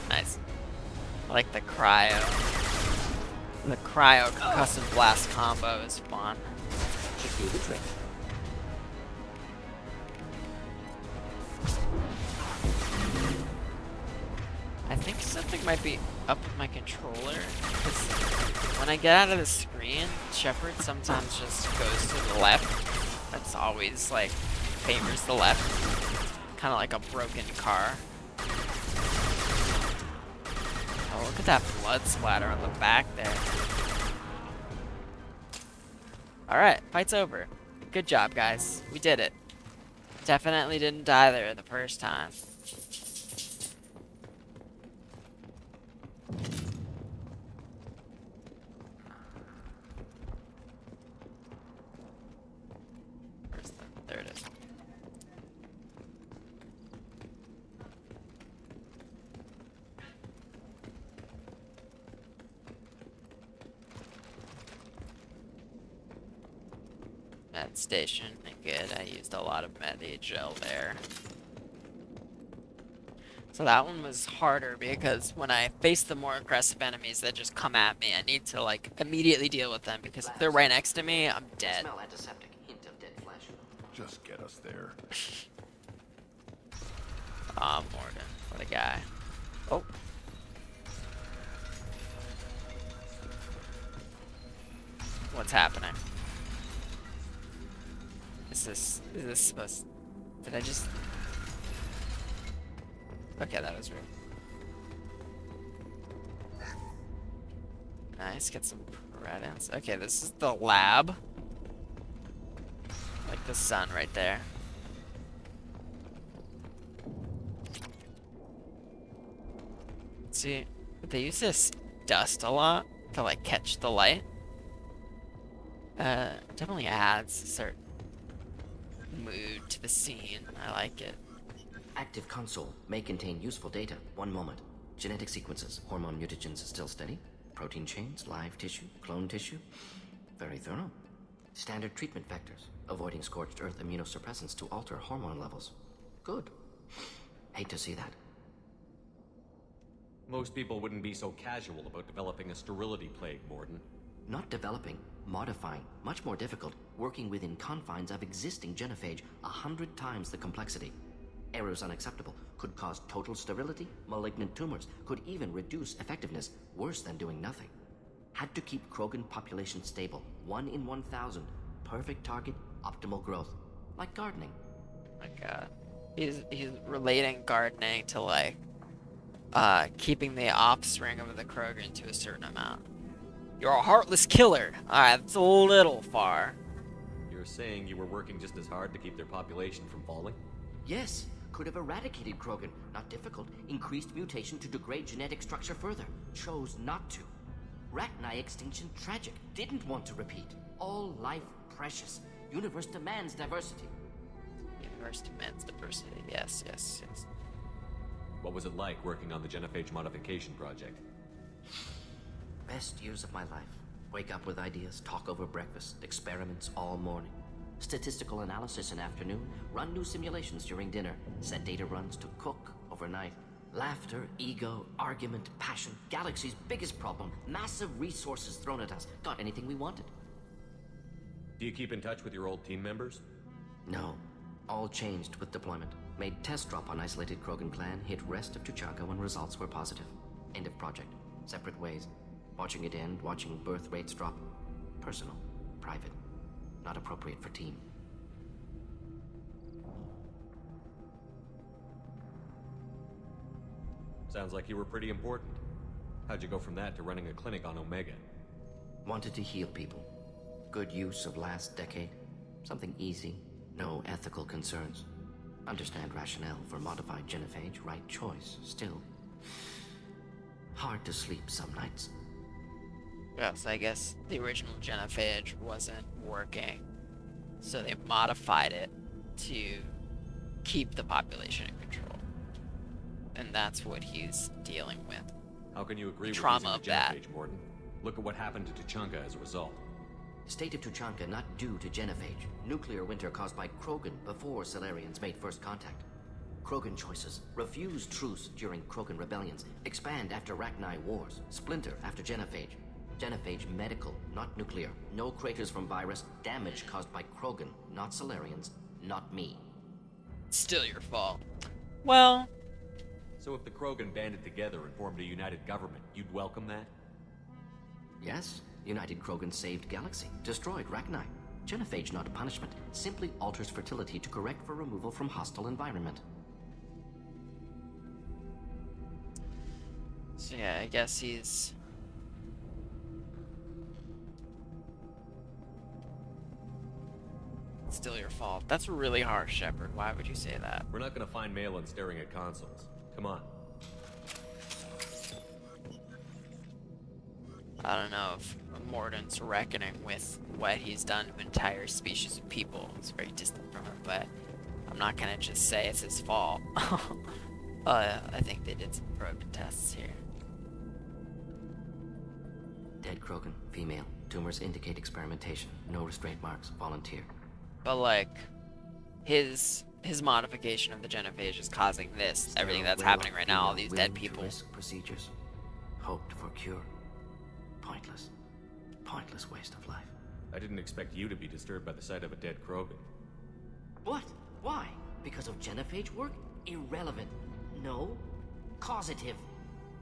Nice. I like the cryo. The cryo concussive blast combo is fun. Should do the trick. I think something something might be up with my controller, because when I get out of the screen, Shepard sometimes just goes to the left. That's always, like, favors the left. Kind of like a broken car. Oh, look at that blood splatter on the back there. Alright, fight's over. Good job, guys. We did it. Definitely didn't die there the first time. There it is. Med station, good. I used a lot of med gel there. So that one was harder because when I face the more aggressive enemies that just come at me, I need to like immediately deal with them because if they're right next to me, I'm dead. Smell antiseptic, hint of dead flesh. Just get us there. Ah, Morgan, what a guy. Oh. What's happening? Is this supposed... Did I just... Okay, that was weird. Nice, get some credits. Okay, this is the lab. Like the sun right there. See, they use this dust a lot to like catch the light. Definitely adds a certain mood to the scene. I like it. Active console may contain useful data. One moment. Genetic sequences, hormone mutagens still steady. Protein chains, live tissue, clone tissue. Very thorough. Standard treatment vectors, avoiding scorched earth immunosuppressants to alter hormone levels. Good. Hate to see that. Most people wouldn't be so casual about developing a sterility plague, Morden. Not developing, modifying, much more difficult, working within confines of existing genophage, 100 times the complexity. Errors unacceptable, could cause total sterility, malignant tumors, could even reduce effectiveness, worse than doing nothing. Had to keep Krogan population stable, 1 in 1,000, perfect target, optimal growth, like gardening. My God, he's relating gardening to like keeping the offspring of the Krogan to a certain amount. You're a heartless killer. Alright, that's a little far. You're saying you were working just as hard to keep their population from falling? Yes, could have eradicated Krogan. Not difficult. Increased mutation to degrade genetic structure further. Chose not to. Rachni extinction tragic. Didn't want to repeat. All life precious. Universe demands diversity. Universe demands diversity. Yes, yes, yes. What was it like working on the genophage modification project? Best years of my life. Wake up with ideas, talk over breakfast, experiments all morning. Statistical analysis in afternoon, run new simulations during dinner, set data runs to cook overnight. Laughter, ego, argument, passion, galaxy's biggest problem, massive resources thrown at us. Got anything we wanted. Do you keep in touch with your old team members? No. All changed with deployment. Made test drop on isolated Krogan clan, hit rest of Tuchanka when results were positive. End of project. Separate ways. Watching it end, watching birth rates drop. Personal. Private. Not appropriate for team. Sounds like you were pretty important. How'd you go from that to running a clinic on Omega? Wanted to heal people. Good use of last decade. Something easy. No ethical concerns. Understand rationale for modified genophage. Right choice. Still. Hard to sleep some nights. Yes, I guess the original genophage wasn't working, so they modified it to keep the population in control. And that's what he's dealing with. How can you agree with Trauma using of the that. genophage, Morden? Look at what happened to Tuchanka as a result. State of Tuchanka not due to genophage. Nuclear winter caused by Krogan before Solarians made first contact. Krogan choices. Refuse truce during Krogan rebellions. Expand after Rachni wars. Splinter after genophage. Genophage medical, not nuclear. No craters from virus. Damage caused by Krogan, not Solarians, not me. Still your fault. Well, So if the Krogan banded together and formed a united government, you'd welcome that? Yes, United Krogan saved Galaxy, destroyed Rachni. Genophage not a punishment, simply alters fertility to correct for removal from hostile environment. So yeah, I guess he's... It's still your fault. That's really harsh, Shepard. Why would you say that? We're not gonna find Malin staring at consoles. Come on. I don't know if Mordin's reckoning with what he's done to an entire species of people. It's very distant from it, but I'm not gonna just say it's his fault. I think they did some Krogan tests here. Dead Krogan, female. Tumors indicate experimentation. No restraint marks. Volunteer. But like, his modification of the genophage is causing this, everything that's happening right now, all these dead people. Risk procedures. Hoped for cure. Pointless. Pointless waste of life. I didn't expect you to be disturbed by the sight of a dead Krogan. What? Why? Because of genophage work? Irrelevant. No. Causative.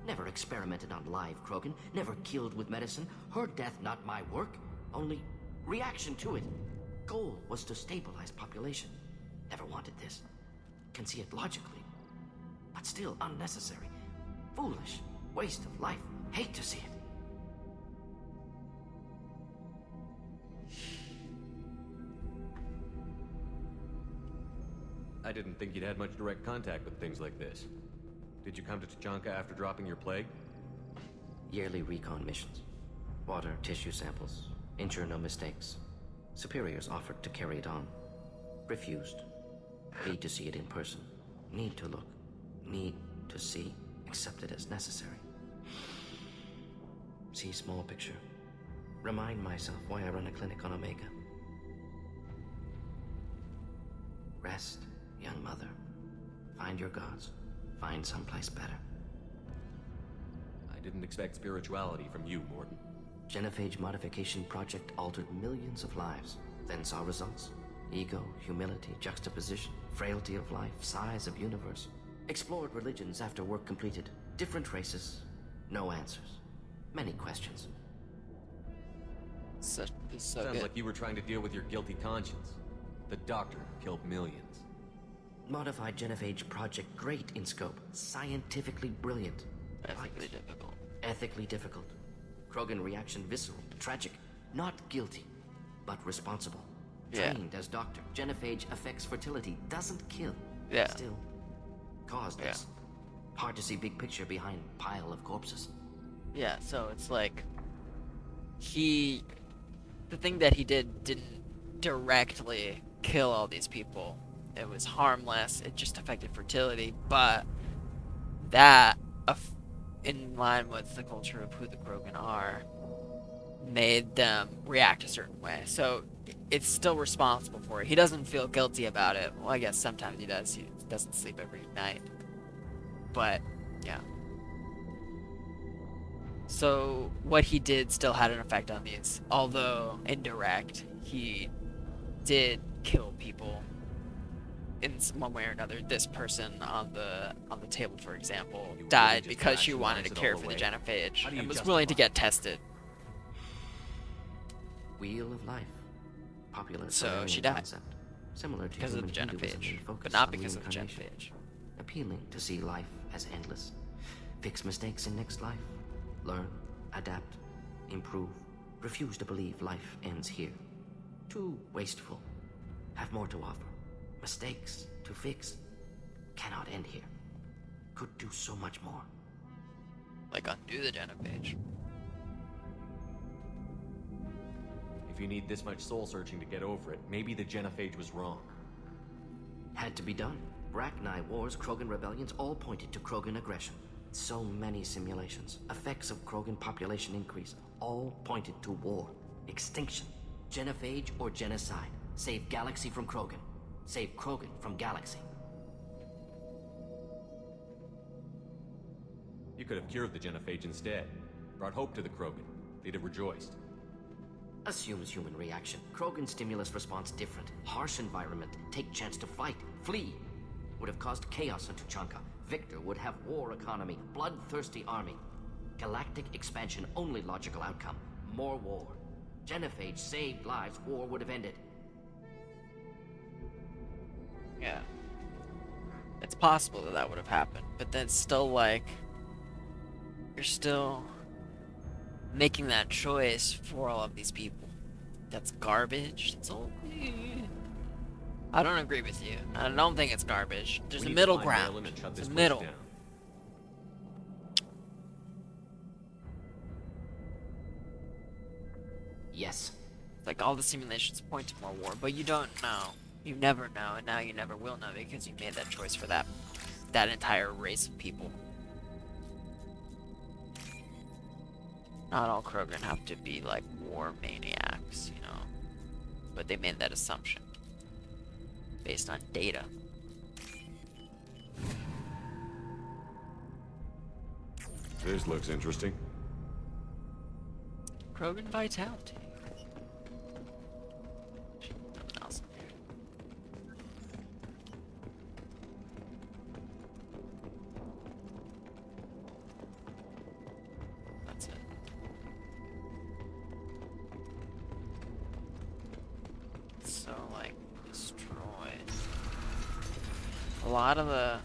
Never experimented on live Krogan. Never killed with medicine. Her death not my work. Only reaction to it. Goal was to stabilize population. Never wanted this. Can see it logically. But still unnecessary. Foolish. Waste of life. Hate to see it. I didn't think you'd had much direct contact with things like this. Did you come to Tuchanka after dropping your plague? Yearly recon missions. Water, tissue samples. Ensure no mistakes. Superiors offered to carry it on. Refused. Need to see it in person. Need to look. Need to see. Accept it as necessary. See small picture. Remind myself why I run a clinic on Omega. Rest, young mother. Find your gods. Find someplace better. I didn't expect spirituality from you, Mordin. Genophage modification project altered millions of lives. Then saw results. Ego, humility, juxtaposition, frailty of life, size of universe. Explored religions after work completed. Different races. No answers. Many questions. So Sounds good. like you were trying to deal with your guilty conscience. The doctor killed millions. Modified genophage project great in scope. Scientifically brilliant. Ethically difficult. Ethically difficult. Krogan reaction visceral, tragic. Not guilty, but responsible. Yeah. Trained as doctor. Genophage affects fertility, doesn't kill. Yeah. Still, caused Yeah. this. Hard to see big picture behind pile of corpses. Yeah, so it's like the thing that he didn't directly kill all these people. It was harmless. It just affected fertility, but that, in line with the culture of who the Krogan are, made them react a certain way. So it's still responsible for it. He doesn't feel guilty about it. Well, I guess sometimes he does. He doesn't sleep every night. But, yeah. So what he did still had an effect on these. Although indirect, he did kill people in one way or another. This person on the table, for example, You really died just because she wanted to rationalize it care all for the away? genophage How do you and was willing to justify get tested. Wheel of life. Popular So Sumerian she died concept. Similar to because of the human Hinduism genophage, and focus but not on because of the reincarnation. genophage. Appealing to see life as endless. Fix mistakes in next life. Learn, adapt, improve. Refuse to believe life ends here. Too wasteful. Have more to offer. Mistakes to fix. Cannot end here. Could do so much more. Like undo the genophage. If you need this much soul searching to get over it, maybe the genophage was wrong. Had to be done. Rachni wars, Krogan rebellions, all pointed to Krogan aggression. So many simulations. Effects of Krogan population increase. All pointed to war. Extinction. Genophage or genocide. Save Galaxy from Krogan. Save Krogan from Galaxy. You could have cured the genophage instead. Brought hope to the Krogan. They'd have rejoiced. Assumes human reaction. Krogan stimulus response different. Harsh environment. Take chance to fight. Flee. Would have caused chaos on Tuchanka. Victor would have war economy, bloodthirsty army. Galactic expansion, only logical outcome. More war. Genophage saved lives, war would have ended. Yeah. It's possible that that would have happened, but then still, like, you're still making that choice for all of these people. That's garbage. It's all. I don't agree with you. I don't think it's garbage. There's a middle ground. There's a middle. Yes. Like, all the simulations point to more war, but you don't know. You never know, and now you never will know because you made that choice for that entire race of people. Not all Krogan have to be like war maniacs, you know, but they made that assumption based on data. This looks interesting. Krogan vitality. Nothing else in here. That's it. So, like, destroyed. A lot of the...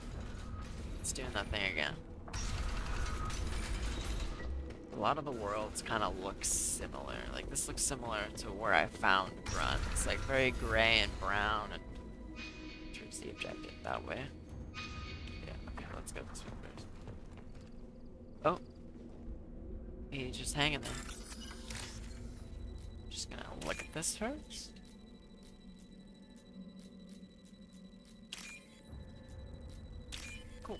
It's doing that thing again. A lot of the worlds kind of look similar. Like, this looks similar to where I found Grunt. It's like very gray and brown and towards the objective that way. Yeah, okay, let's go this way first. Oh. He's just hanging there. Just gonna look at this first. Cool.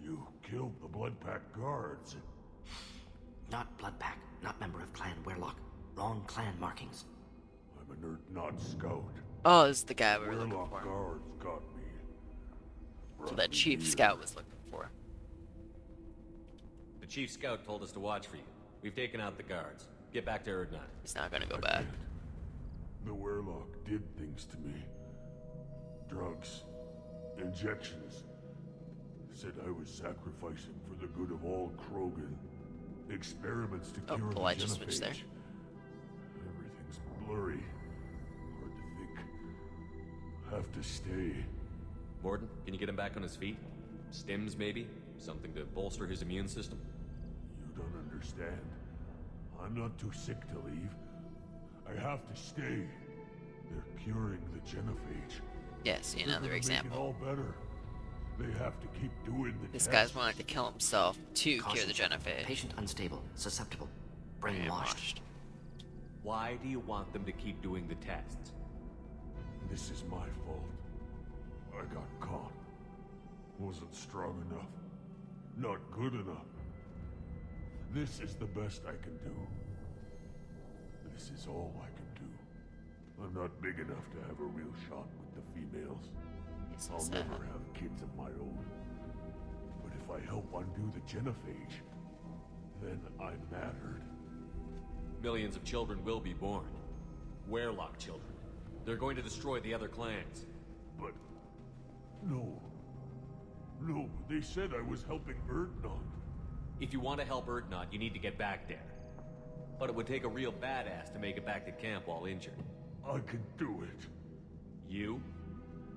You killed the Blood Pack guards. Not Blood Pack, not member of Clan Werlock. Wrong clan markings. I'm an Urt-Not scout. Oh, this is the guy we were looking Werlock for. guards got me. So Brought that me chief here. scout was looking for. The chief scout told us to watch for you. We've taken out the guards. Get back to Erdnot. He's not gonna go I back. can't. The Werlock did things to me. Drugs. Injections. Said I was sacrificing for the good of all Krogan. Experiments to Oh, cure the the light just switched there. genophage. Everything's blurry. Hard to think. Have to stay. Morden, can you get him back on his feet? Stims, maybe? Something to bolster his immune system? You don't understand. I'm not too sick to leave. I have to stay. They're curing the genophage. Yeah, see They're another gonna example. Make it all better. They have to keep doing the This tests. guy's wanting to kill himself to cure Caution the check. genophage. Patient unstable, susceptible, brainwashed. Why do you want them to keep doing the tests? This is my fault. I got caught. Wasn't strong enough. Not good enough. This is the best I can do. This is all I can do. I'm not big enough to have a real shot with the females. He's I'll sad. never have kids of my own. But if I help undo the genophage, then I'm mattered. Millions of children will be born. Werlock children. They're going to destroy the other clans. But... No. No, they said I was helping Erdnot. If you want to help Erdnot, you need to get back there. But it would take a real badass to make it back to camp while injured. I can do it. You?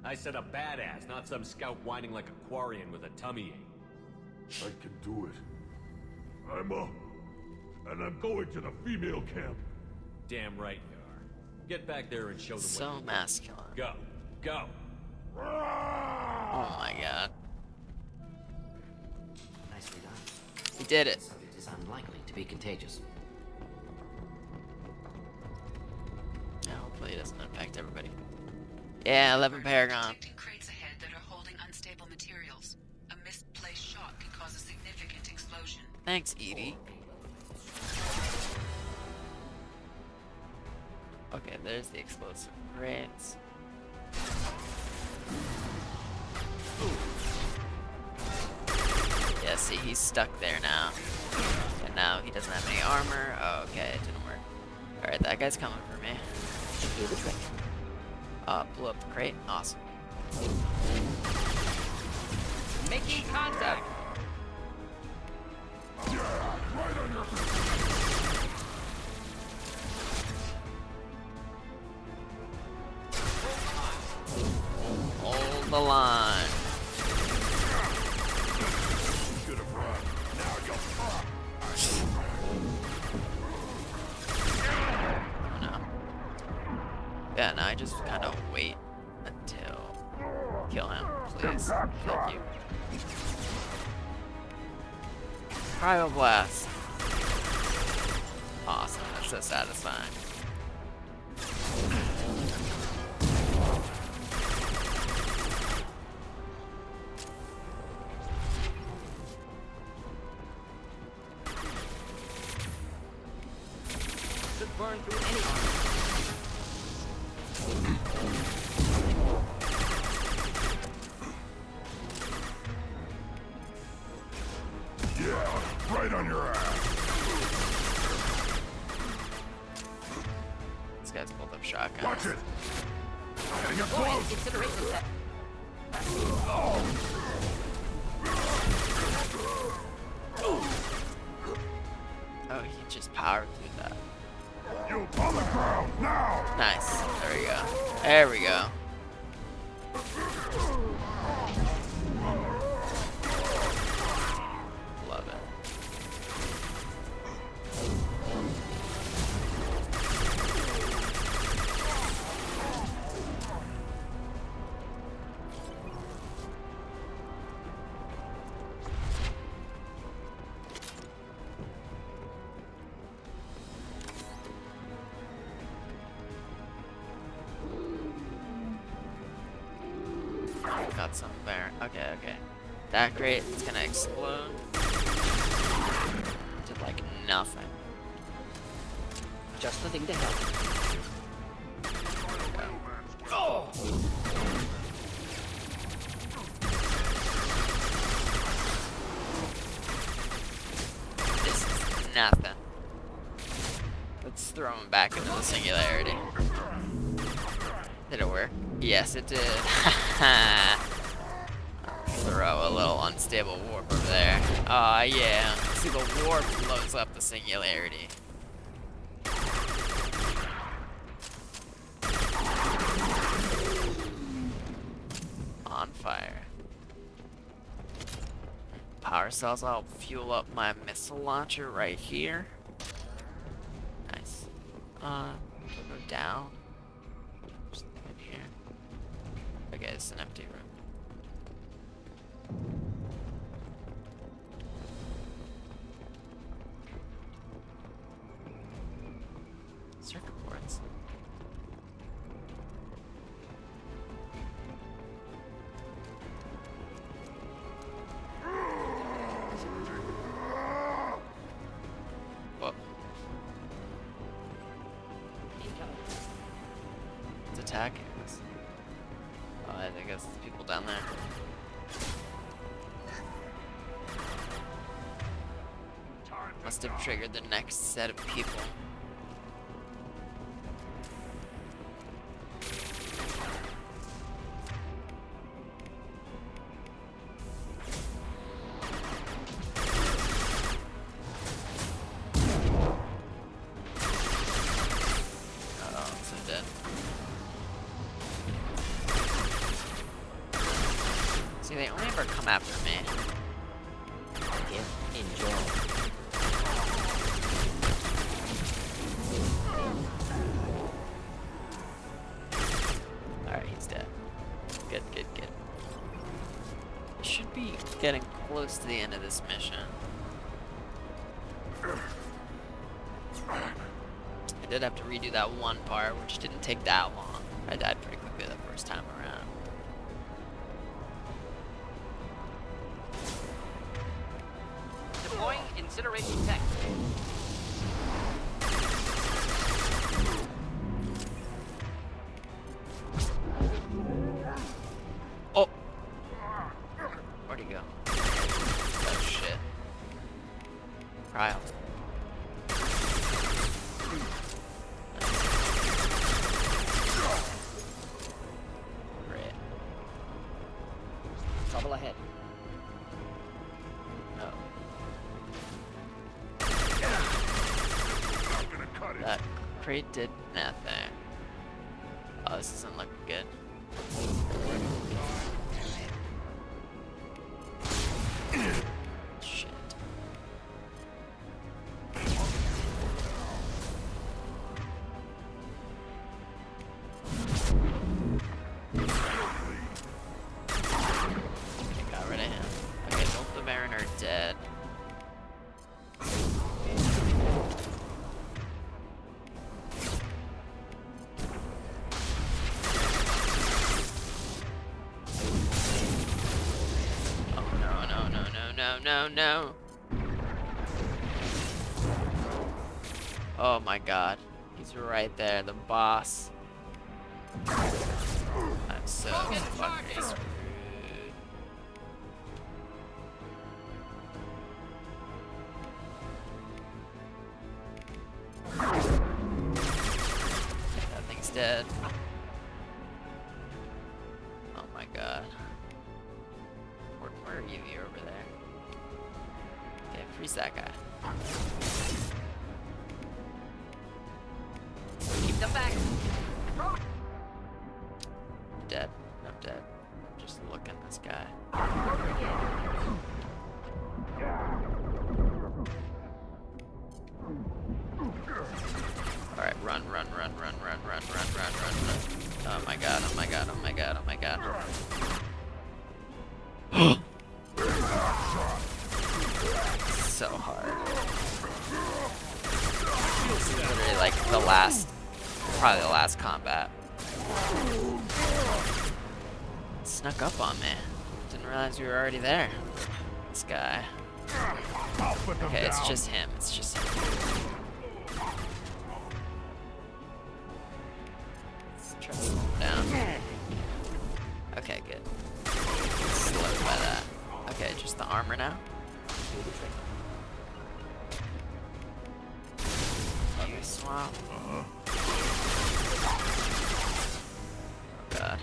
I said a badass, not some scout whining like a Quarian with a tummy ache. I can do it. I'm up. And I'm going to the female camp. Damn right you are. Get back there and show them So what you masculine. Go. Go. Oh my god. Nicely done. He did it. Subject is unlikely to be contagious. Yeah, hopefully it doesn't infect everybody. Yeah, 11 Paragon. Detecting crates ahead that are holding unstable materials. A misplaced shot can cause a significant explosion. Thanks, Edie. Okay, there's the explosive crates. Yeah, see, he's stuck there now. And now he doesn't have any armor. Oh, okay, it didn't work. Alright, that guy's coming for me. Should do the trick. Blew up the crate. Awesome. Making contact. Hold the line. No. Yeah, no, I just kind of wait until kill him, please. Thank you. Cryo blast. Awesome. That's so satisfying. Should burn through any armor. Yeah, right on your ass. These guys both have shotguns. Watch it. Getting up Go ahead, close. incineration set. Oh, he just powered through that. You on the ground now. Nice. There we go. There we go. Love it. Got some there. Okay, okay. That crate is gonna explode. Did like nothing. Just the thing to help. This is nothing. Let's throw him back into the singularity. Did it work? Yes, it did. Throw a little unstable warp over there. Aw, yeah. See, the warp blows up the singularity. On fire. Power cells, I'll fuel up my missile launcher right here. Nice. We'll go down. Just in here. Okay, it's an empty room. Circuit boards. Whoa. It's attacking us. Oh, I think it's the people down there. Must have triggered the next set of people. Oh, I'm so dead. See, they only ever come after me. Enjoy. Alright, he's dead. Good, good, good. Should be getting close to the end of this mission. I did have to redo that one part, which didn't take that long. I died pretty quickly the first time around. Deploying incineration tech. Oh! Where'd he go? Oh shit. Cryo. Trouble ahead. Oh. Not gonna cut it. That crate did nothing. Oh, this isn't looking good. Shit. Okay, got rid of him. Okay, both the Baron are dead. Oh no, no, no, no, no, no, no. Oh my god. He's right there, the boss. I'm so fucking screwed. That thing's dead. Oh my god. Where are you? You're over there. Okay, freeze that guy. Keep them back. I'm dead. I'm dead. I'm just looking at this guy. Alright, run, run, run, run, run, run, run, run, run, run. Oh my god, oh my god, oh my god, oh my god. So hard. This is literally like the last, probably the last combat. Snuck up on me. Didn't realize we were already there. This guy. Okay, it's just him. It's just him. Let's try to slow him down. Okay, good. Slowed by that. Okay, just the armor now. You swap. Oh god.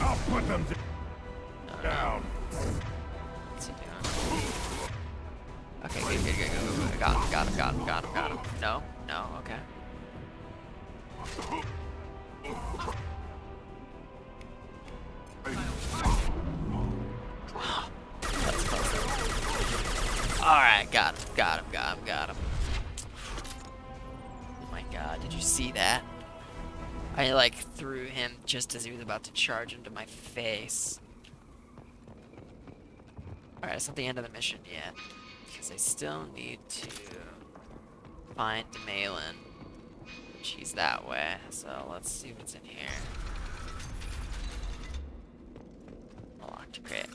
I'll put them No, down. What's he doing? Okay, good, good, good, good, good, good. Got him, got him, got him, got him, got him. No, no, okay. That's close. Alright, got him, got him, got him, got him. Oh my god, did you see that? I like threw him just as he was about to charge into my face. Alright, it's not the end of the mission yet. Because I still need to find Malin. She's that way, so let's see what's in here. Locked crate.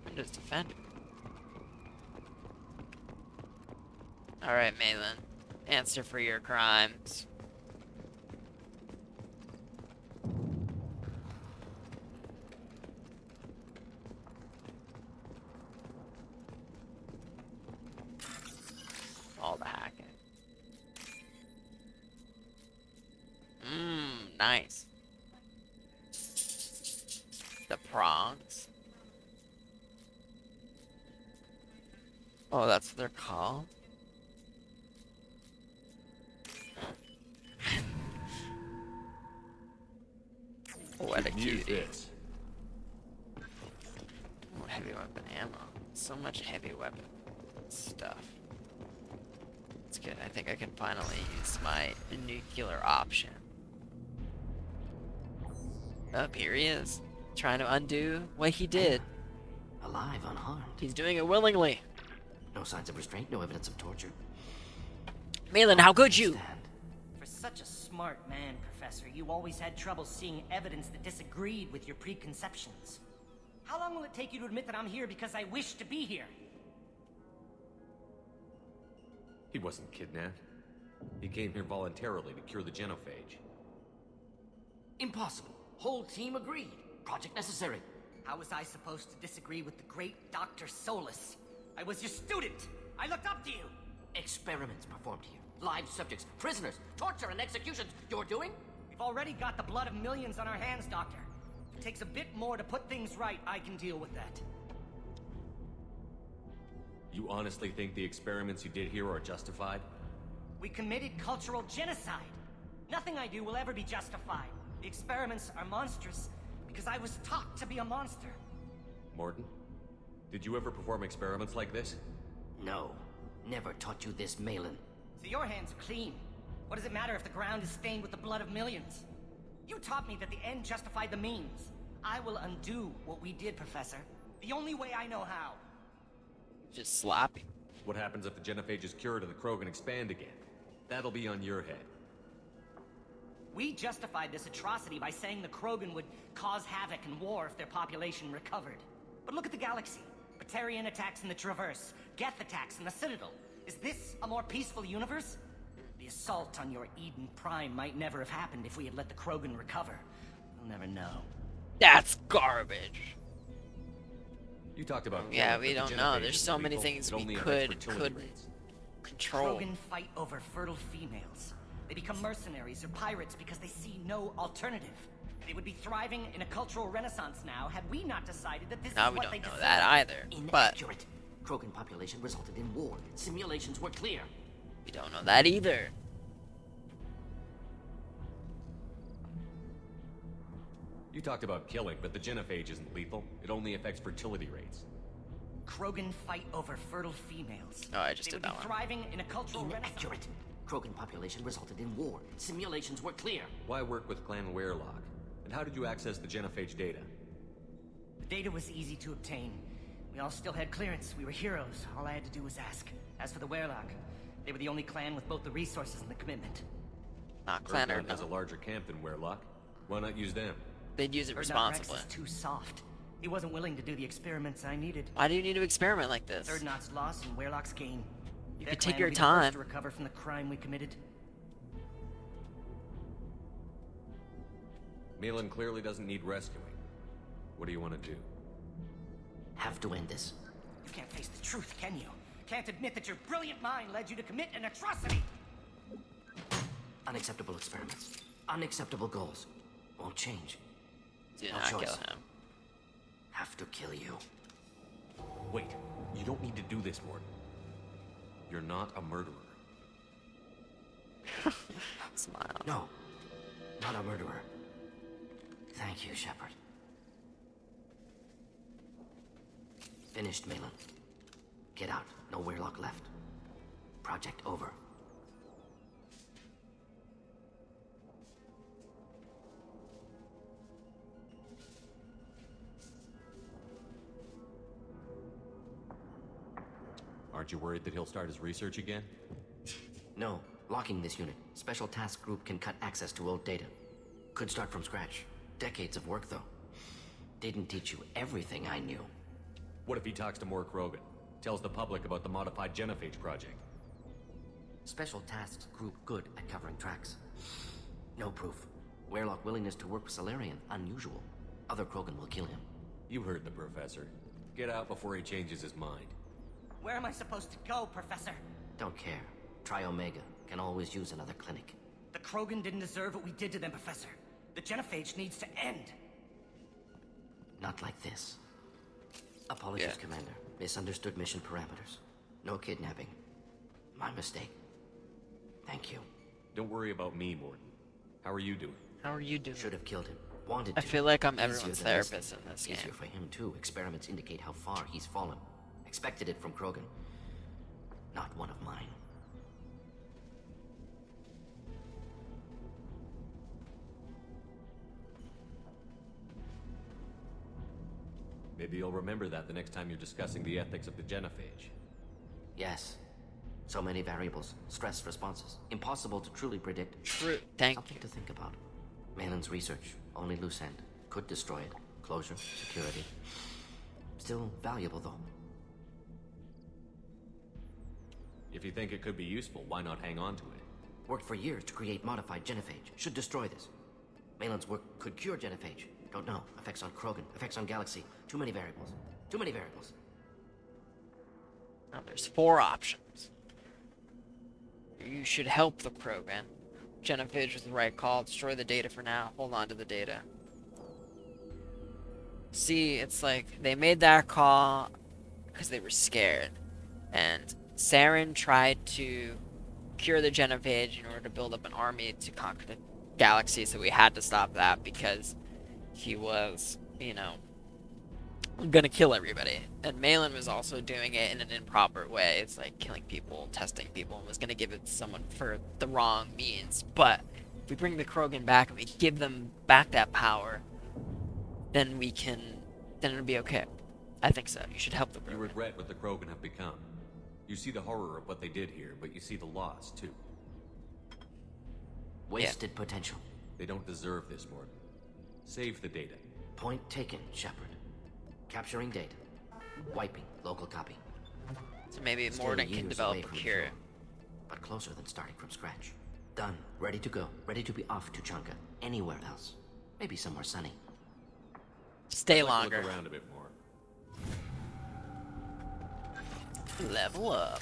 Windows defender. Alright, Malin. Answer for your crimes. All the hacking. Nice. The prongs. Oh, that's what they're called? What a Use cutie. this. Oh, heavy weapon ammo. So much heavy weapon stuff. That's good. I think I can finally use my nuclear option. Up here he is. Trying to undo what he did. Alive, unharmed. He's doing it willingly. No signs of restraint, no evidence of torture. Malin, how could you? Stand. For such a smart man, Professor, you always had trouble seeing evidence that disagreed with your preconceptions. How long will it take you to admit that I'm here because I wish to be here? He wasn't kidnapped. He came here voluntarily to cure the genophage. Impossible. Whole team agreed. Project necessary. How was I supposed to disagree with the great Dr. Solus? I was your student. I looked up to you. Experiments performed here. Live subjects, prisoners, torture and executions. You're doing? We've already got the blood of millions on our hands, Doctor. If it takes a bit more to put things right, I can deal with that. You honestly think the experiments you did here are justified? We committed cultural genocide. Nothing I do will ever be justified. The experiments are monstrous because I was taught to be a monster. Morton, did you ever perform experiments like this? No. Never taught you this, Malin. So your hands are clean. What does it matter if the ground is stained with the blood of millions? You taught me that the end justified the means. I will undo what we did, Professor. The only way I know how. Just sloppy. What happens if the genophage is cured and the Krogan expand again? That'll be on your head. We justified this atrocity by saying the Krogan would cause havoc and war if their population recovered. But look at the galaxy. Batarian attacks in the Traverse, Geth attacks in the Citadel. Is this a more peaceful universe? The assault on your Eden Prime might never have happened if we had let the Krogan recover. We'll never know. That's garbage. You talked about Yeah, killing, we but the don't know. genophage There's isn't so many lethal. things It we only affects could fertility rates. control. Krogan fight over fertile females. They become mercenaries or pirates because they see no alternative. They would be thriving in a cultural renaissance now had we not decided that this Now is we what don't they know deserve. that either. But Inaccurate. Krogan population resulted in war. Simulations were clear. we don't know that either. You talked about killing, but the genophage isn't lethal. It only affects fertility rates. Krogan fight over fertile females. Oh, I just They did would that be one. thriving in a cultural renaissance. Inaccurate. Krogan population resulted in war. Simulations were clear. Why work with Clan Werelock? And how did you access the genophage data? The data was easy to obtain. We all still had clearance. We were heroes. All I had to do was ask. As for the Werelock, they were the only clan with both the resources and the commitment. Not Clanner, Earthbound has a no. larger camp than Werelock. Why not use them? They'd use it Erdnot Rex responsibly. is too soft. He wasn't willing to do the experiments I needed. Why do you need to experiment like this? Erdnot's loss and Werelock's gain. You Their could take clan your will be the first time. to recover from the crime we committed. Malin clearly doesn't need rescuing. What do you want to do? Have to end this. You can't face the truth, can you? Can't admit that your brilliant mind led you to commit an atrocity! Unacceptable experiments. Unacceptable goals. Won't change. Do No not kill choice. him. Have to kill you. Wait, you don't need to do this, Morton. You're not a murderer. Smile. No. Not a murderer. Thank you, Shepard. Finished, Malin. Get out. No Werelock left. Project over. Aren't you worried that he'll start his research again? No. Locking this unit. Special task group can cut access to old data. Could start from scratch. Decades of work, though. Didn't teach you everything I knew. What if he talks to more Krogan? Tells the public about the modified genophage project? Special tasks group good at covering tracks. No proof. Werelock willingness to work with Salarian, unusual. Other Krogan will kill him. You heard the professor. Get out before he changes his mind. Where am I supposed to go, Professor? Don't care. Try Omega. Can always use another clinic. The Krogan didn't deserve what we did to them, Professor. The genophage needs to end. Not like this. Apologies, Yeah. Commander. Misunderstood mission parameters. No kidnapping. My mistake. Thank you. Don't worry about me, Morton. How are you doing? How are you doing? Should have killed him. Wanted I to. feel like I'm Easier everyone's than therapist in listening. this Easier game. for him, too. Experiments indicate how far he's fallen. Expected it from Krogan. Not one of mine. Maybe you'll remember that the next time you're discussing the ethics of the genophage. Yes. So many variables. Stress responses. Impossible to truly predict. True. Thank Something you. to think about. Malin's research. Only loose end. Could destroy it. Closure. Security. Still valuable, though. If you think it could be useful, why not hang on to it? Worked for years to create modified genophage. Should destroy this. Malin's work could cure genophage. Don't know. Effects on Krogan, effects on Galaxy. Too many variables. Too many variables. Now there's 4 options. You should help the Krogan. Genophage was the right call. Destroy the data for now. Hold on to the data. See, it's like they made that call because they were scared. And Saren tried to cure the genophage in order to build up an army to conquer the galaxy, so we had to stop that because he was, you know, gonna kill everybody. And Malin was also doing it in an improper way. It's like killing people, testing people, and was gonna give it to someone for the wrong means. But if we bring the Krogan back and we give them back that power, then it'll be okay. I think so. You should help the Krogan. You regret what the Krogan have become. You see the horror of what they did here, but you see the loss, too. Wasted potential. They don't deserve this, Morton. Save the data. Point taken, Shepard. Capturing data. Wiping local copy. So maybe Still Morden can years develop away a from the cure. throne, but closer than starting from scratch. Done. Ready to go. Ready to be off Tuchanka. Anywhere else. Maybe somewhere sunny. Stay I'd like to longer. look around a bit more. Level up.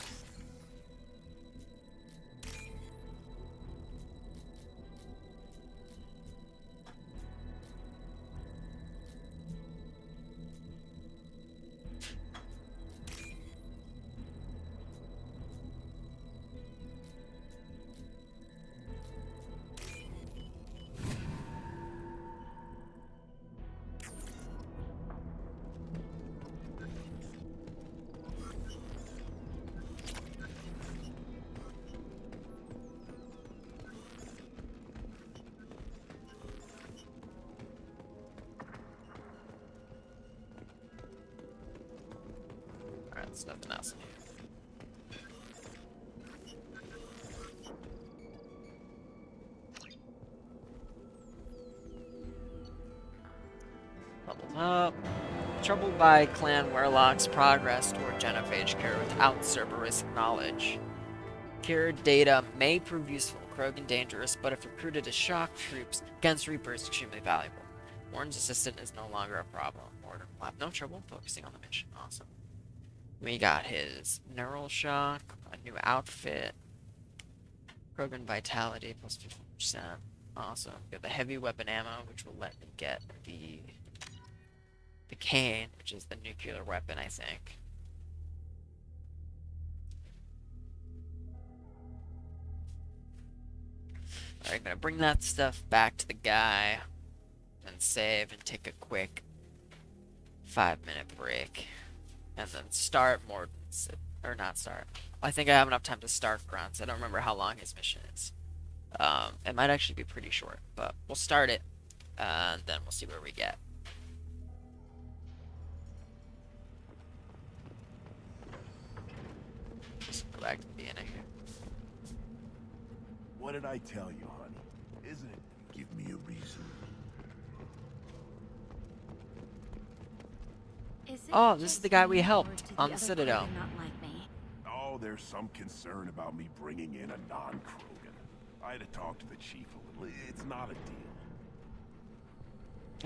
Alright, there's nothing else in here. Leveled up. Troubled by Clan Warlock's progress toward genophage cure without Cerberus knowledge. Cured data may prove useful, Krogan dangerous, but if recruited as shock troops against Reapers, extremely valuable. Morton's assistant is no longer a problem. Morton will have no trouble focusing on the mission. Awesome. We got his neural shock, a new outfit, Krogan vitality plus 50%. Awesome. We got the heavy weapon ammo, which will let me get the cane, which is the nuclear weapon, I think. Alright, gonna bring that stuff back to the guy and save and take a quick 5-minute break. And then start Morton's, or not start. I think I have enough time to start Grunt. I don't remember how long his mission is. It might actually be pretty short, but we'll start it, and then we'll see where we get. Just go back to the beginning here. What did I tell you, honey? Isn't it? Give me a reason. Oh, this is the guy we helped on the Citadel. Oh, there's some concern about me bringing in a non-Krogan. I had to talk to the chief a little. It's not a deal.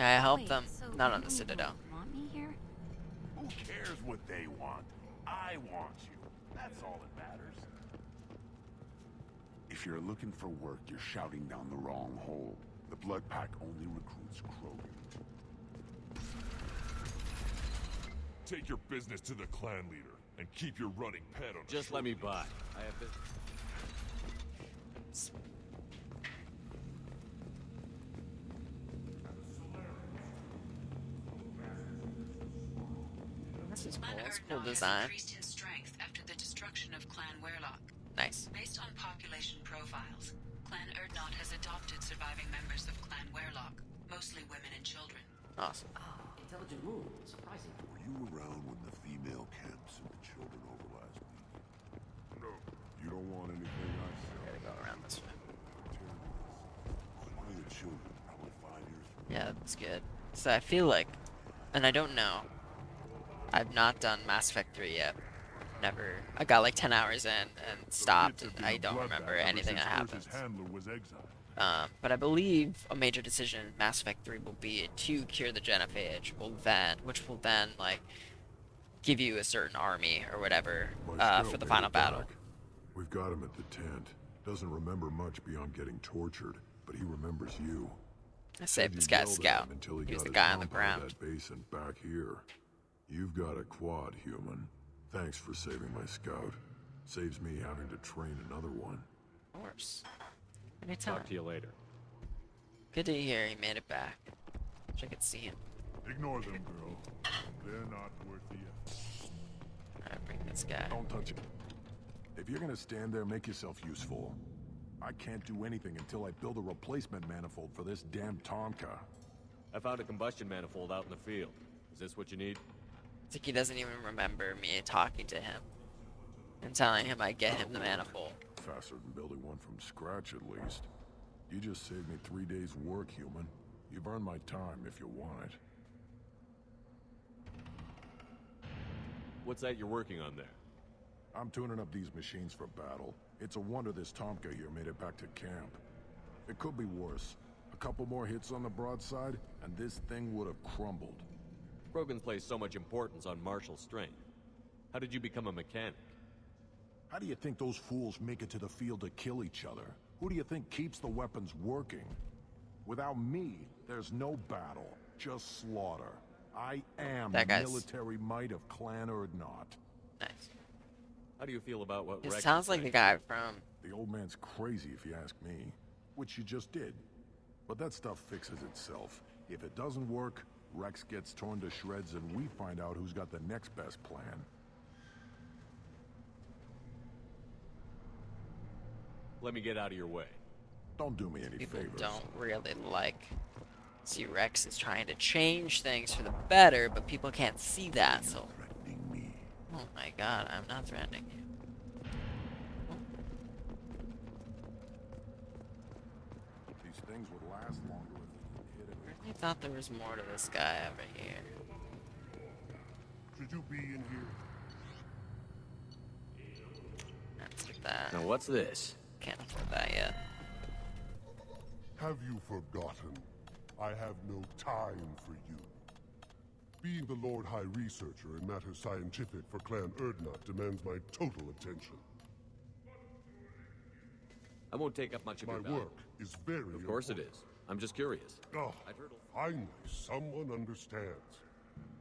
I helped them, not on the Citadel. Want me here? Who cares what they want? I want you. That's all that matters. If you're looking for work, you're shouting down the wrong hole. The Blood Pack only recruits Krogan. Take your business to the clan leader and keep your running pet on. Just let me by. I have this. This is cool. Clan It's cool Erdnot design. has increased in strength after the destruction of Clan Warlock. Nice. Based on population profiles, Clan Erdnot has adopted surviving members of Clan Warlock, mostly women and children. Awesome. Intelligent move. Surprising. Were you around when the female camps and the children over last week? No. You don't want anything I said. Gotta go around this way. One of the children, probably 5 years from Yeah, that's good. So I feel like, and I don't know, I've not done Mass Effect 3 yet. I got like 10 hours in and stopped, The and kids have I been a don't bloodbath remember ever anything that since happens. Earth's handler was exiled. But I believe a major decision in Mass Effect 3 will be to cure the genophage, which will then like give you a certain army or whatever My for scout the made final it battle. back. We've got him at the tent. Doesn't remember much beyond getting tortured, but he remembers you. I Said saved you this guy's yelled at scout. him until He was got the his guy on the hump out of ground. that basin back here. You've got a quad, human. Thanks for saving my scout. Saves me having to train another one. Of course. Anytime. Talk to you later. Good to hear he made it back. Wish I could see him. Ignore them, girl. They're not worth the effort. Alright, bring this guy. Don't touch it. If you're gonna stand there, make yourself useful. I can't do anything until I build a replacement manifold for this damn Tonka. I found a combustion manifold out in the field. Is this what you need? It's like he doesn't even remember me talking to him and telling him I'd get him the manifold. Faster than building one from scratch, at least. You just saved me 3 days' work, human. You've earned my time if you want it. What's that you're working on there? I'm tuning up these machines for battle. It's a wonder this Tomka here made it back to camp. It could be worse. A couple more hits on the broadside, and this thing would have crumbled. Krogan place so much importance on martial strength. How did you become a mechanic? How do you think those fools make it to the field to kill each other? Who do you think keeps the weapons working? Without me, there's no battle, just slaughter. I am the military might of Clan Urdnot. Nice. How do you feel about what It Rex sounds is like the saying? guy from... The old man's crazy if you ask me. Which you just did. But that stuff fixes itself. If it doesn't work, Rex gets torn to shreds and we find out who's got the next best plan. Let me get out of your way. Don't do me any People favors. don't really like... See, Rex is trying to change things for the better, but people can't see that, so... Threatening me. Oh my god, I'm not threatening you. These things would last longer if they didn't hit I thought there was more to this guy over here. Should you be in here? Let's get that. Now what's this? Can't afford that yet. Have you forgotten? I have no time for you. Being the Lord High Researcher in matters scientific for Clan Urdnot demands my total attention. I won't take up much of My your time. work is very Of course it is. I'm just curious. Oh, I've heard finally, someone understands.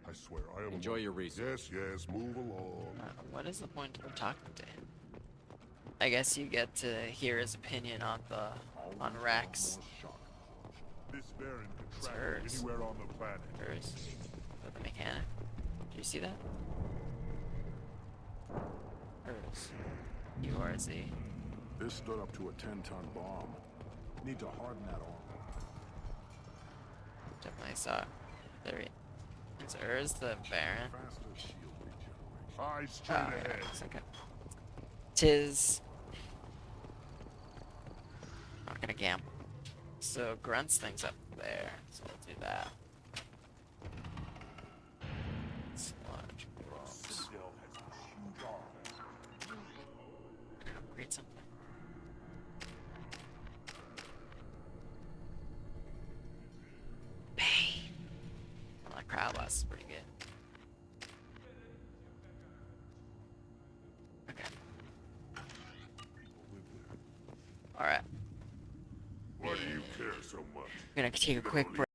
I swear, I am... Enjoy your research. Yes, move along. What is the point of talking to him? I guess you get to hear his opinion on Rex. This Baron can It's travel hers. anywhere on the planet. Hers. With the mechanic. Do you see that? Hers. URZ. This stood up to a 10-ton bomb. Need to harden that arm. Definitely saw it. There he is. Hers the Baron. Faster shield regeneration. Eyes straight Oh, ahead. yeah, second. Tis. Not gonna gamble. So Grunt's thing's up there, so we'll do that. Sludge rocks. Upgrade something. Bane. Well, that crowd blast is pretty good. Okay. Alright. Why do you care so much? I'm gonna take a quick break.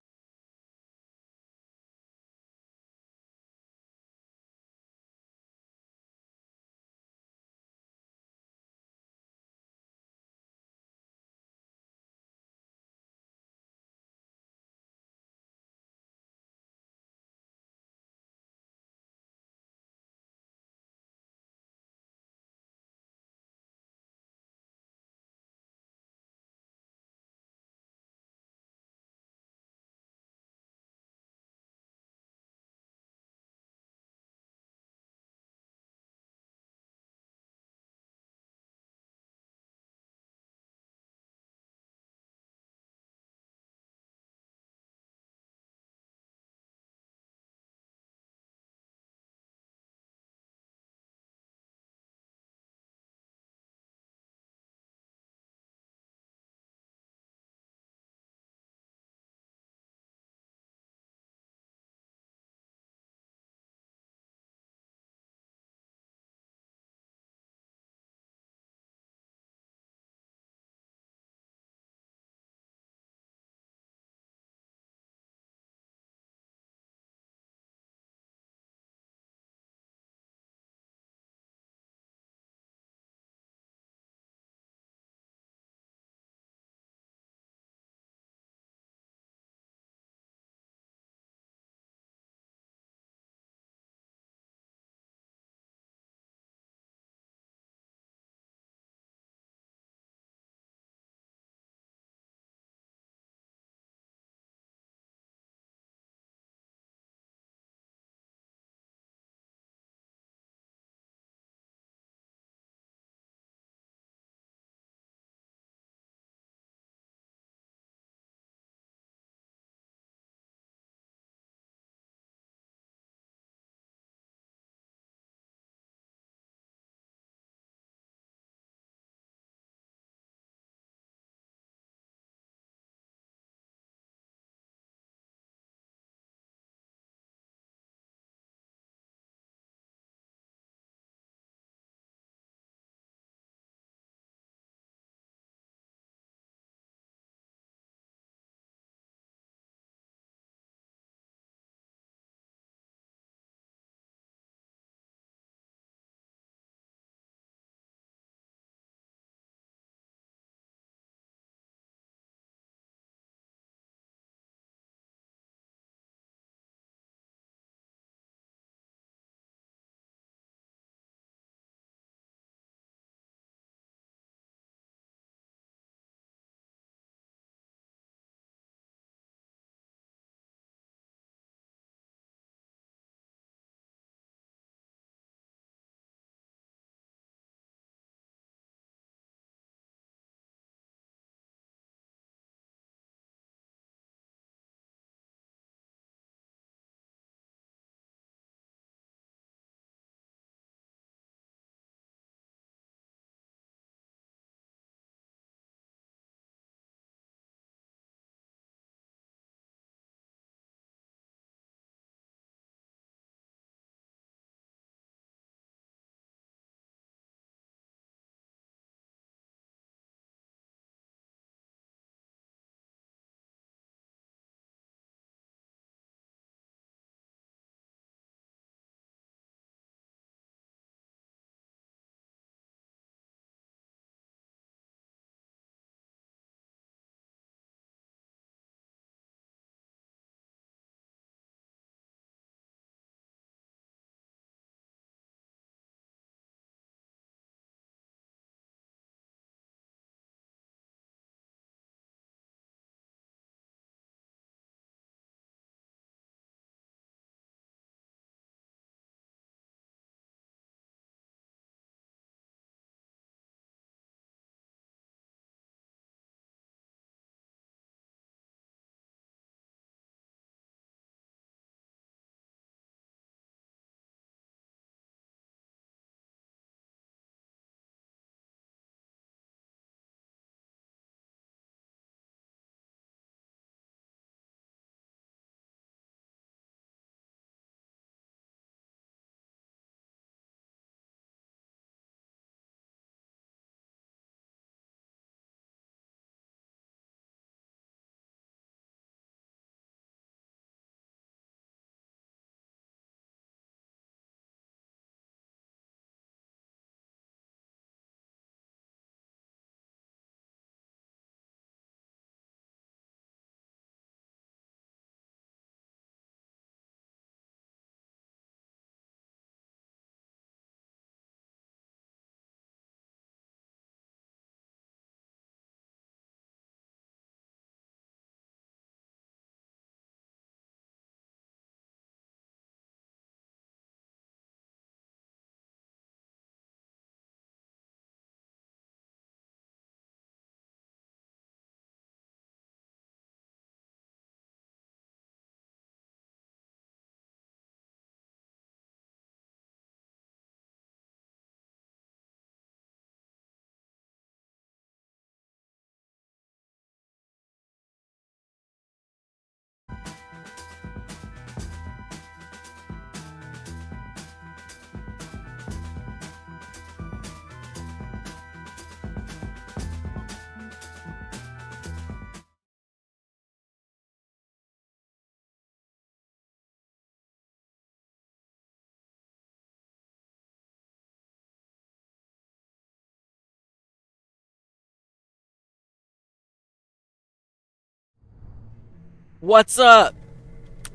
What's up?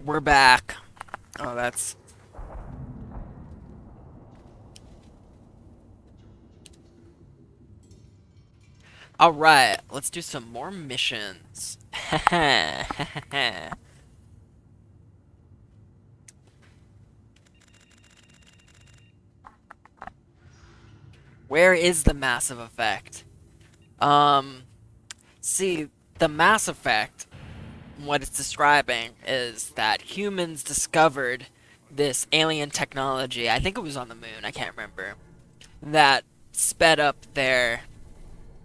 We're back. Oh, that's... Alright, let's do some more missions. Where is the massive effect? See, the Mass Effect, what it's describing is that humans discovered this alien technology, I think it was on the moon, I can't remember, that sped up their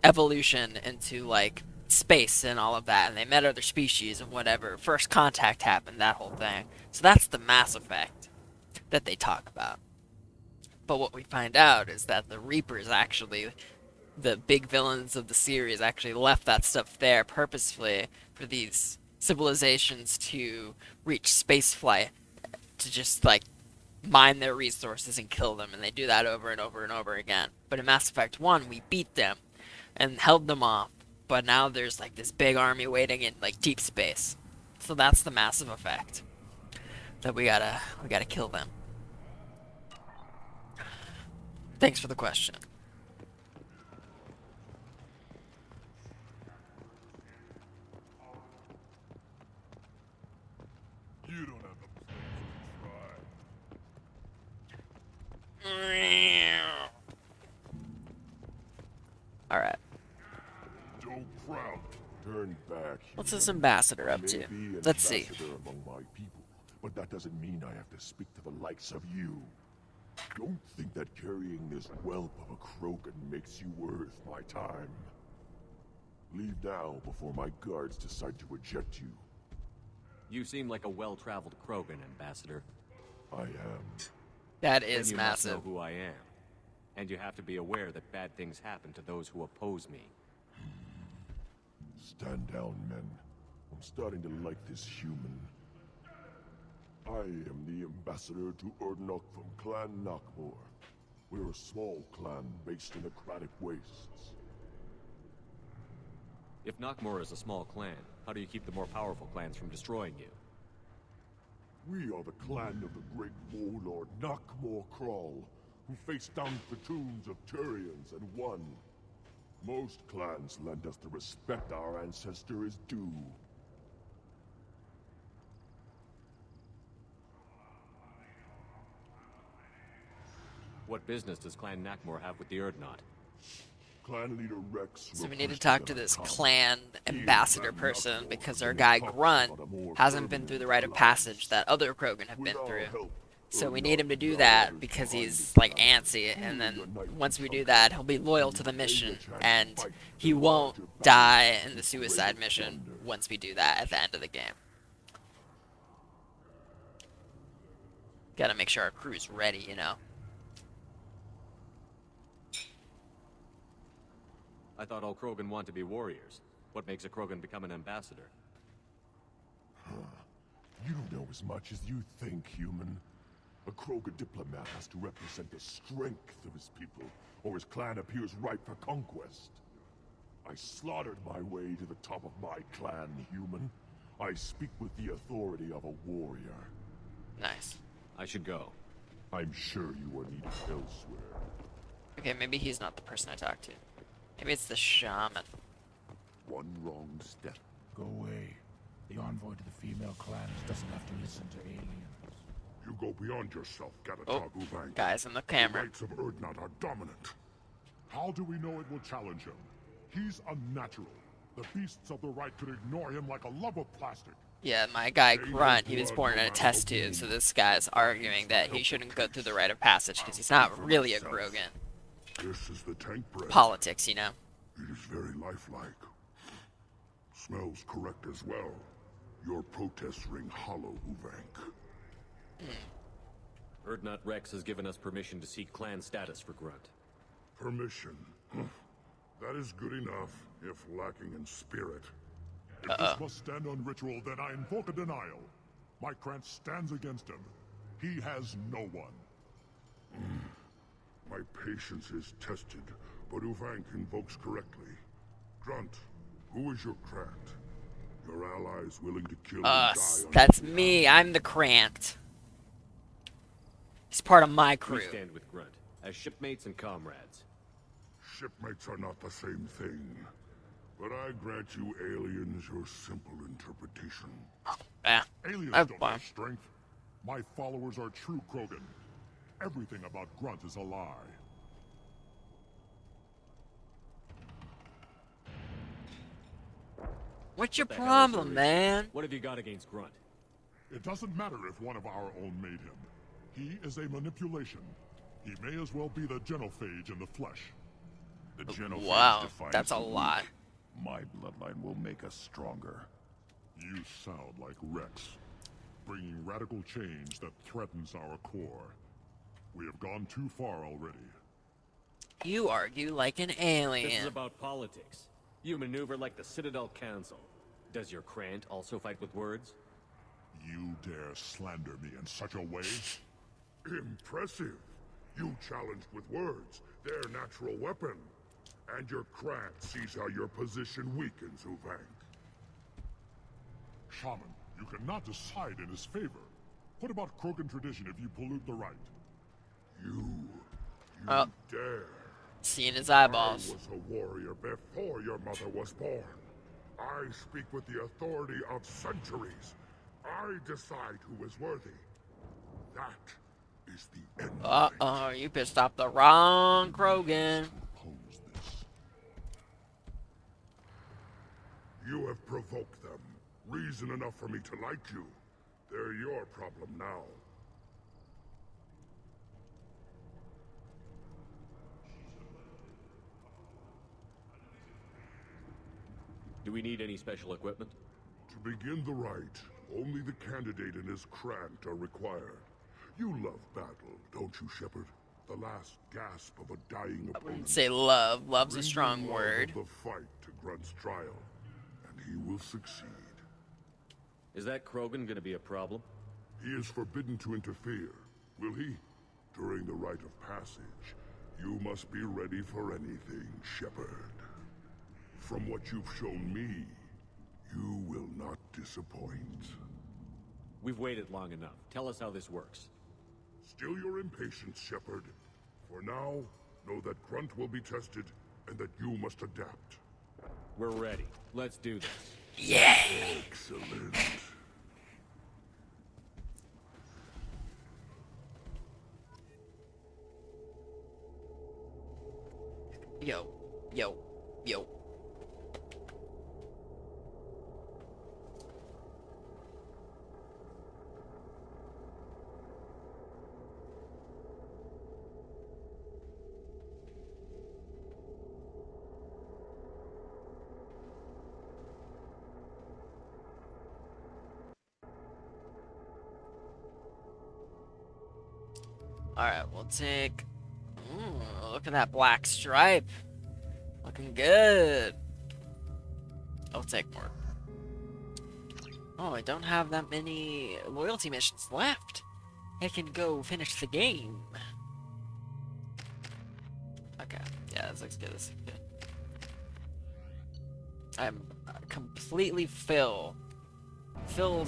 evolution into, like, space and all of that, and they met other species and whatever. First contact happened, that whole thing. So that's the Mass Effect that they talk about. But what we find out is that the Reapers actually, the big villains of the series, actually left that stuff there purposefully for these civilizations to reach spaceflight, to just, like, mine their resources and kill them, and they do that over and over and over again. But in Mass Effect 1, we beat them and held them off, but now there's, like, this big army waiting in, like, deep space. So that's the massive effect. That we gotta kill them. Thanks for the question. You don't have the patience to try. Alright. Don't crowd. Turn back. What's this ambassador up to? Let's see. Among my people, but that doesn't mean I have to speak to the likes of you. Don't think that carrying this whelp of a Krogan makes you worth my time. Leave now before my guards decide to eject you. You seem like a well-traveled Krogan, Ambassador. I am. That Then is you massive. must know who I am. And you have to be aware that bad things happen to those who oppose me. Stand down, men. I'm starting to like this human. I am the ambassador to Urdnok from Clan Nakmor. We're a small clan based in the Kratic Wastes. If Nakmor is a small clan, how do you keep the more powerful clans from destroying you? We are the clan of the great warlord Nakmor Krall, who faced down platoons of Turians and won. Most clans lend us the respect our ancestor is due. What business does Clan Nakmor have with the Urdnot? Clan leader Rex. So we need to talk to this clan ambassador person because our guy Grunt hasn't been through the Rite of Passage that other Krogan have been through. So we need him to do that because he's, like, antsy, and then once we do that, he'll be loyal to the mission, and he won't die in the suicide mission once we do that at the end of the game. Gotta make sure our crew's ready, you know. I thought all Krogan want to be warriors. What makes a Krogan become an ambassador? You don't know as much as you think, human. A Krogan diplomat has to represent the strength of his people, or his clan appears ripe for conquest. I slaughtered my way to the top of my clan, human. I speak with the authority of a warrior. Nice. I should go. I'm sure you are needed elsewhere. Okay, maybe he's not the person I talked to. Maybe it's the shaman. One wrong step. Go away. The envoy to the female clans doesn't have to listen to aliens. You go beyond yourself, Gatatog Oh, Uvank. guys in the The camera. rights of Urdnot are dominant. How do we know it will challenge him? He's unnatural. The beasts of the right could ignore him like a lump of plastic. Yeah, my guy Grunt, he was born in a test tube, so this guy's arguing that he shouldn't go through the Rite of Passage because he's not really a Krogan. This is the tank bread. Politics, you know. It is very lifelike. Smells correct as well. Your protests ring hollow, Uvank. Urdnot Rex has given us permission to seek clan status for Grunt. Permission. That is good enough, if lacking in spirit. If this must stand on ritual, then I invoke a denial. My clan stands against him. He has no one. My patience is tested, but Uvank invokes correctly. Grunt, who is your Krant? Your allies willing to kill and Us. die on That's your me. behalf. I'm the Cranked. He's part of my We crew. stand with Grunt, as shipmates and comrades. Shipmates are not the same thing. But I grant you aliens your simple interpretation. Yeah. Aliens That's don't fine. have strength. My followers are true Krogan. Everything about Grunt is a lie. What's your What the hell is problem, your man? What have you got against Grunt? It doesn't matter if one of our own made him. He is a manipulation. He may as well be the genophage in the flesh. The genophage Wow, defines that's a the weak. lot. My bloodline will make us stronger. You sound like Rex, bringing radical change that threatens our core. We have gone too far already. You argue like an This is alien. about politics. You maneuver like the Citadel Council. Does your Krant also fight with words? You dare slander me in such a way? Impressive. You challenged with words, their natural weapon. And your Krant sees how your position weakens Uvank. Shaman, you cannot decide in his favor. What about Krogan tradition if you pollute the rite? You dare. Seeing his eyeballs. I was a warrior before your mother was born. I speak with the authority of centuries. I decide who is worthy. That is the end. Uh-oh, you pissed off the wrong Krogan. Oppose this. You have provoked them. Reason enough for me to like you. They're your problem now. Do we need any special equipment? To begin the rite, only the candidate and his Krant are required. You love battle, don't you, Shepard? The last gasp of a dying I opponent. wouldn't say love. Love's a Bring strong the love word. of the fight to Grunt's trial, and he will succeed. Is that Krogan gonna be a problem? He is forbidden to interfere, will he? During the Rite of Passage, you must be ready for anything, Shepard. From what you've shown me, you will not disappoint. We've waited long enough. Tell us how this works. Still your impatience, Shepard. For now, know that Grunt will be tested, and that you must adapt. We're ready. Let's do this. Yeah. Excellent. Yo, yo, yo. Alright, we'll take... Ooh, look at that black stripe. Looking good. I'll take more. Oh, I don't have that many loyalty missions left. I can go finish the game. Okay, yeah, this looks good, this looks good. I'm completely filled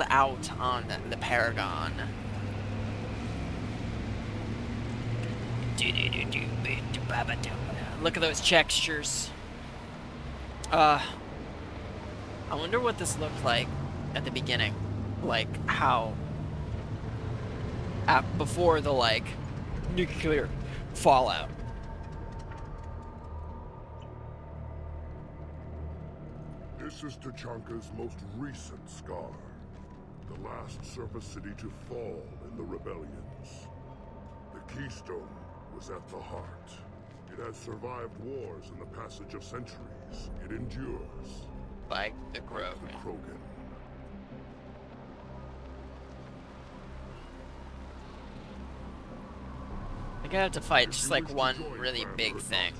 out on the Paragon. Look at those textures. I wonder what this looked like at the beginning. Like, how... before the, like, nuclear fallout. This is Tuchanka's most recent scar. The last surface city to fall in the rebellions. The Keystone was at the heart. It has survived wars and the passage of centuries. It endures. Like the Krogan. The Krogan. I gotta have to fight If just you like wish to one join really Clan big Urdnot, thing.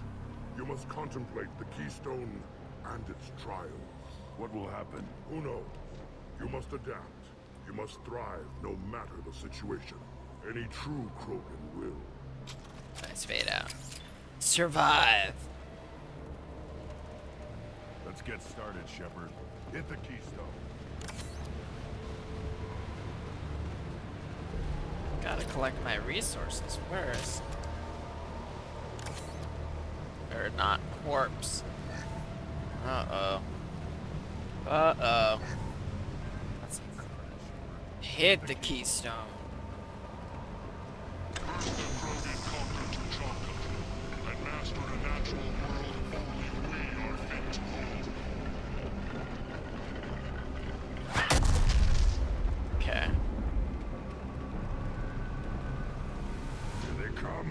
You must contemplate the Keystone and its trials. What will happen? Who knows? You must adapt. You must thrive no matter the situation. Any true Krogan will. Nice fade out. Survive. Let's get started, Shepard. Hit the keystone. Gotta collect my resources first. Or not corpse. Uh-oh. Uh-oh. Hit the keystone. First the Krogan conquered Tuchanka, and mastered a natural world only we are fit to hold. Okay. Here they come.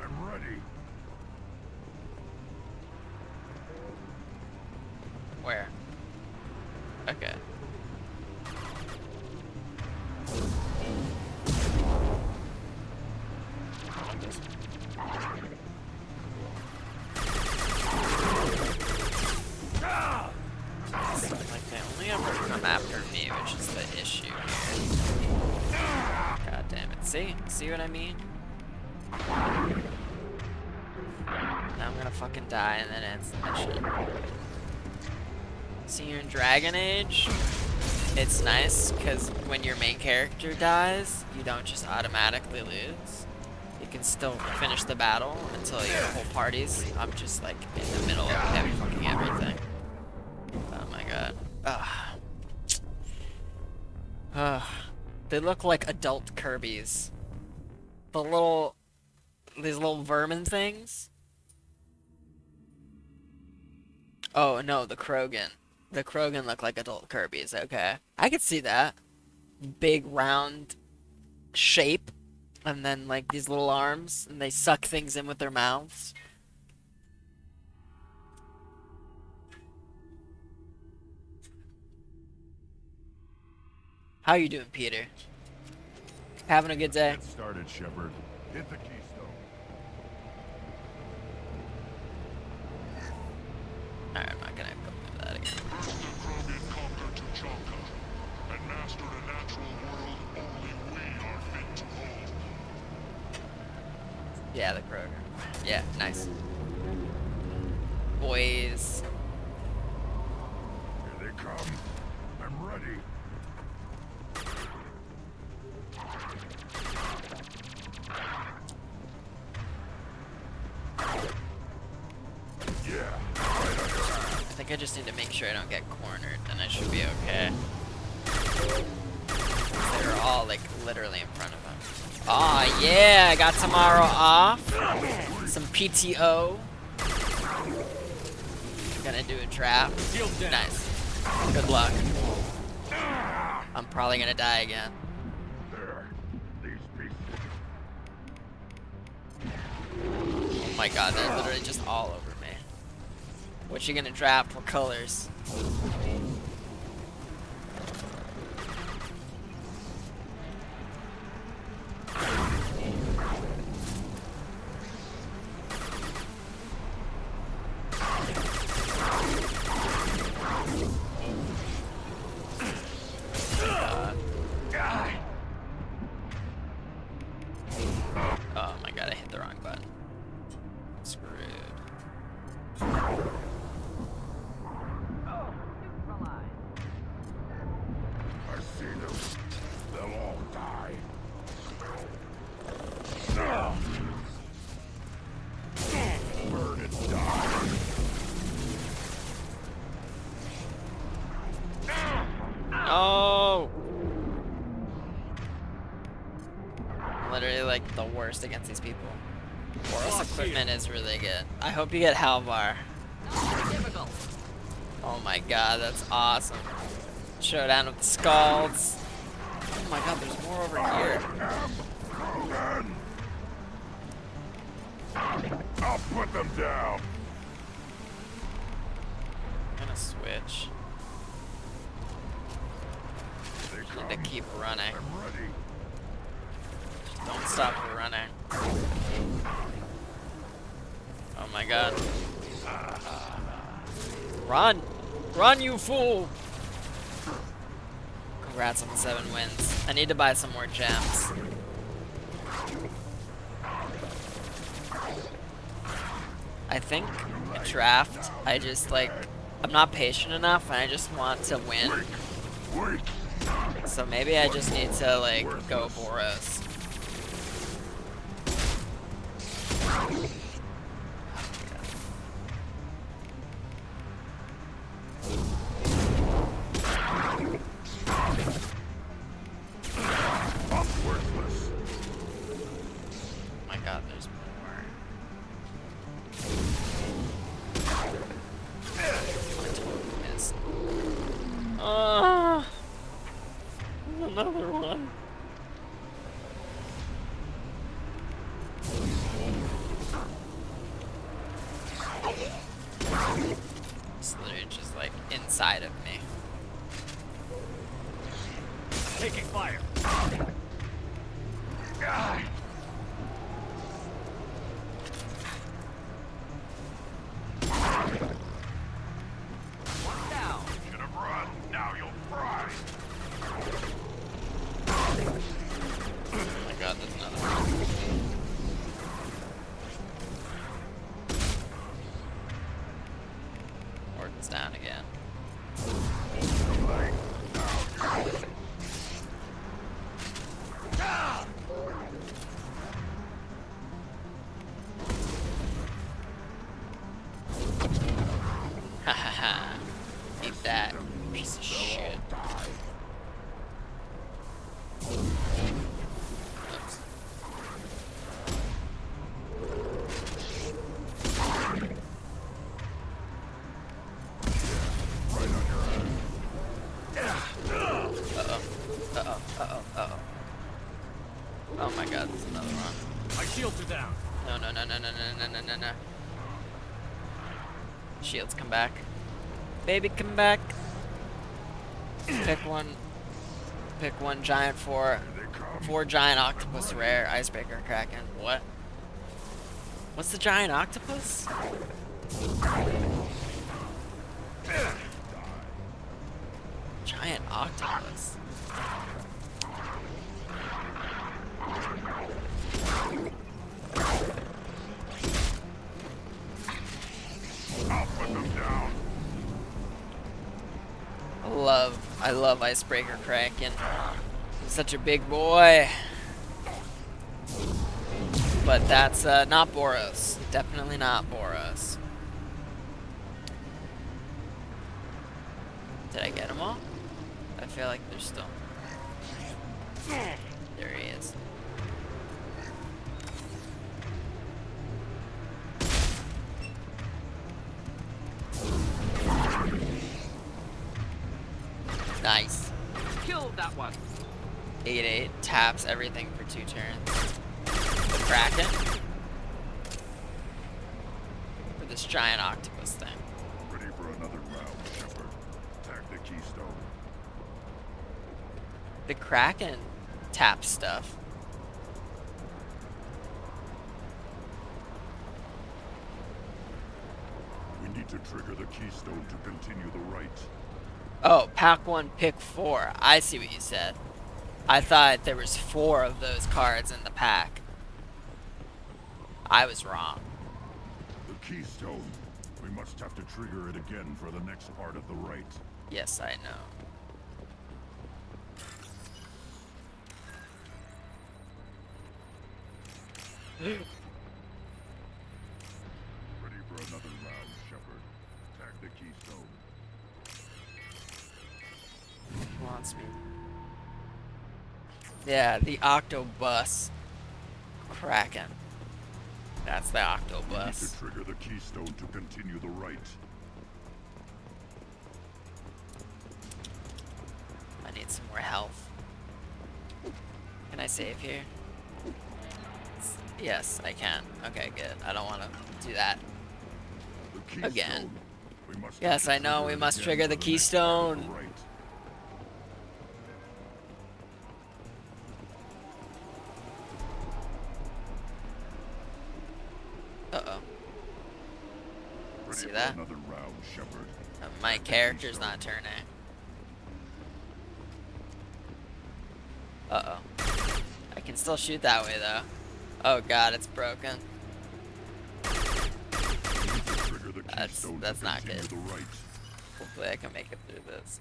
I'm ready. Where? Okay. Like they only ever come after me, which is the issue here. God damn it. See what I mean? Now I'm gonna fucking die and then ends the mission. See, you're in Dragon Age, it's nice because when your main character dies, you don't just automatically lose. You can still finish the battle until your whole party's. I'm just like in the middle of fucking everything. Oh my god. They look like adult Kirby's. These little vermin things. Oh no, the Krogan. The Krogan look like adult Kirby's, okay. I could see that. Big round shape. And then like these little arms. And they suck things in with their mouths. How you doing, Peter? Having a good day? Get started, Shepard. Hit the keystone. Alright, I'm not gonna go through that again. First the Krogan conquered Tuchanka, and mastered a natural world only we are fit to hold. Yeah, the Krogan. Yeah, nice. Boys. Here they come. I'm ready. Yeah. I think I just need to make sure I don't get cornered, then I should be okay. They're all like literally in front of him. Aw, yeah, I got tomorrow off. Some PTO. Gonna do a draft. Nice. Good luck. I'm probably gonna die again. There. These pieces. Oh my god, they're literally just all over me. What you gonna draft? What colors? Oh my god, I hit the wrong button. Screwed. I see them. They'll all die. Burn and die. Oh! Literally like the worst against these people. Boros equipment is really good. I hope you get Halvar. Difficult. Oh my god, that's awesome. Showdown with the Scalds. Oh my god, there's more over here. Krogan! I'll put them down. I'm gonna switch. They Need to keep running. I'm ready. Don't stop running. Oh my god. Run! Run, you fool! Congrats on the 7 wins. I need to buy some more gems. I think a draft, I just like I'm not patient enough, and I just want to win. So maybe I just need to, like, go Boros. My god, there's more. I totally missed. Another one. It's literally just like inside of me. Taking fire. One down. Should have run. Now you'll fry. Oh my god, there's another one. Orton's down again. Ha ha ha. Eat that, piece of shit. Oops. Uh-oh. Oh my god, there's another one. My shields are down. No. Shields, come back. Baby, come back. Pick one giant four giant octopus rare, icebreaker, kraken. What? What's the giant octopus? Giant octopus. I'll put them down. I love icebreaker kraken. He's such a big boy. But that's not Boros. Definitely not Boros. Did I get them all? I feel like there's still. There he is. Nice. Killed that one. 8/8 taps everything for 2 turns. The Kraken. For this giant octopus thing. Ready for another round, Shepard. Attack the keystone. The Kraken taps stuff. We need to trigger the keystone to continue the right. Oh, pack 1, pick 4. I see what you said. I thought there was 4 of those cards in the pack. I was wrong. The keystone. We must have to trigger it again for the next part of the right. Yes, I know. Ready for another round, Shepard. Attack the keystone. Wants me. Yeah, the Octobus Kraken. That's the We need Octobus. to trigger the keystone to continue the right. I need some more health. Can I save here? Yes, I can. Okay, good. I don't want to do that The keystone. again. We must Yes, I know. We must trigger the keystone. Right. Uh-oh. Ready See for that? another round, Shepard. My character's not turning. Uh-oh. I can still shoot that way, though. Oh god, it's broken. Trigger the That's keystone not to continue good. the right. Hopefully I can make it through this.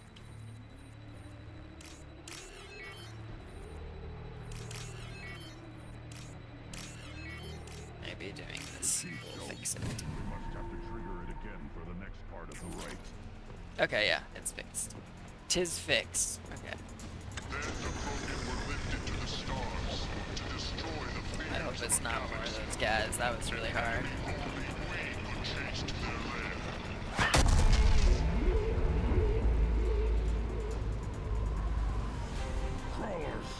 Maybe doing this will fix it. We must have to trigger it again for the next part of the rite. Okay, yeah, it's fixed. 'Tis fixed. Okay. Then the Krogan were lifted to the stars to destroy the I hope it's not more of those guys. That was really hard. only we could chase to their lair. Crawlers,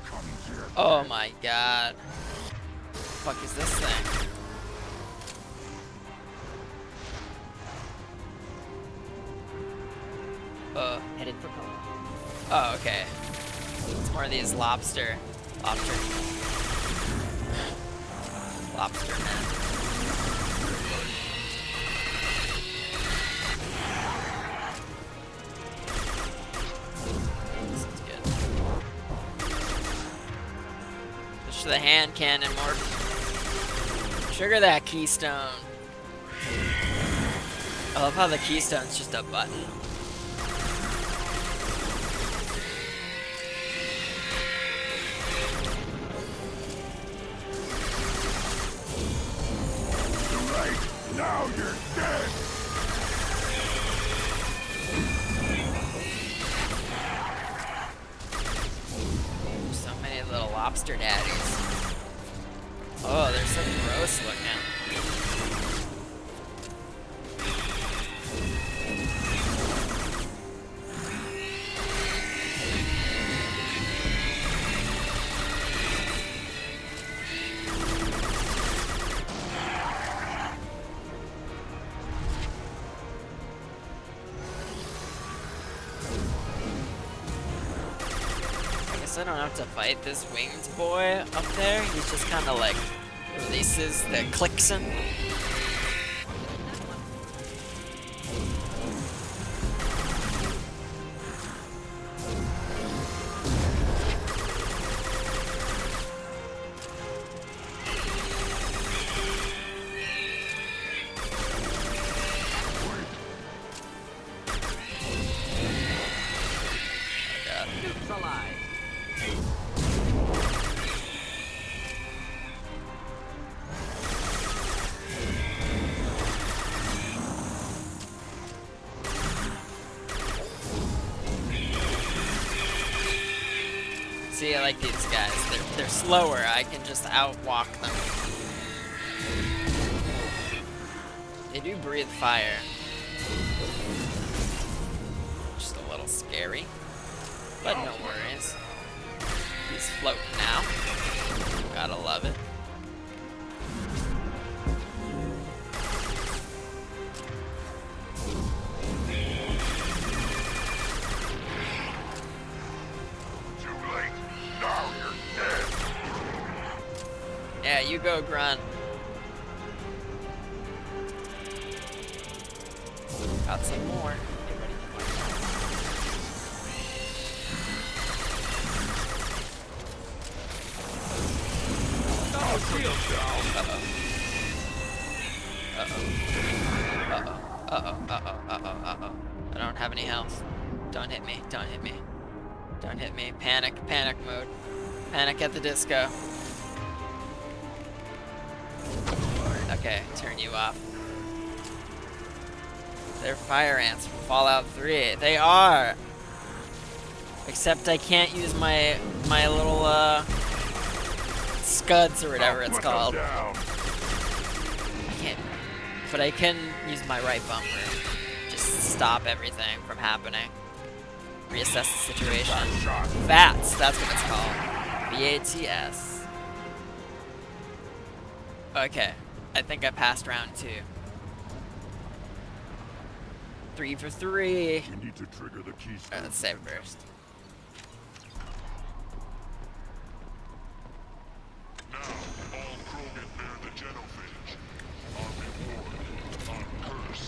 come here. Oh my god. Fuck is this thing? Headed for cover. Oh, okay. It's more of these lobster men. This is good. Push the hand cannon, Morton. Trigger that keystone. I love how the keystone's just a button. Now you're dead! So many little lobster daddies. Oh, they're so gross looking. I don't have to fight this winged boy up there. He's just kind of like releases the Clixon. See, I like these guys. They're slower. I can just outwalk them. They do breathe fire. Just a little scary. But no worries. He's floating now. Gotta love it. Yeah, you go, Grunt. Got some more. Get ready for I'll shield down. Uh-oh. I don't have any health. Don't hit me. Don't hit me. Don't hit me. Panic. Panic mode. Panic at the disco. Okay, turn you off. They're fire ants from Fallout 3. They are! Except I can't use my little, scuds or whatever it's called. I can't. But I can use my right bumper. Just stop everything from happening. Reassess the situation. VATS, that's what it's called. VATS. Okay. I think I passed round 2. 3 for 3. You need to trigger the keystone. Alright, let's save first. Now, all Krogan bear the genophage. Our reward, our curse.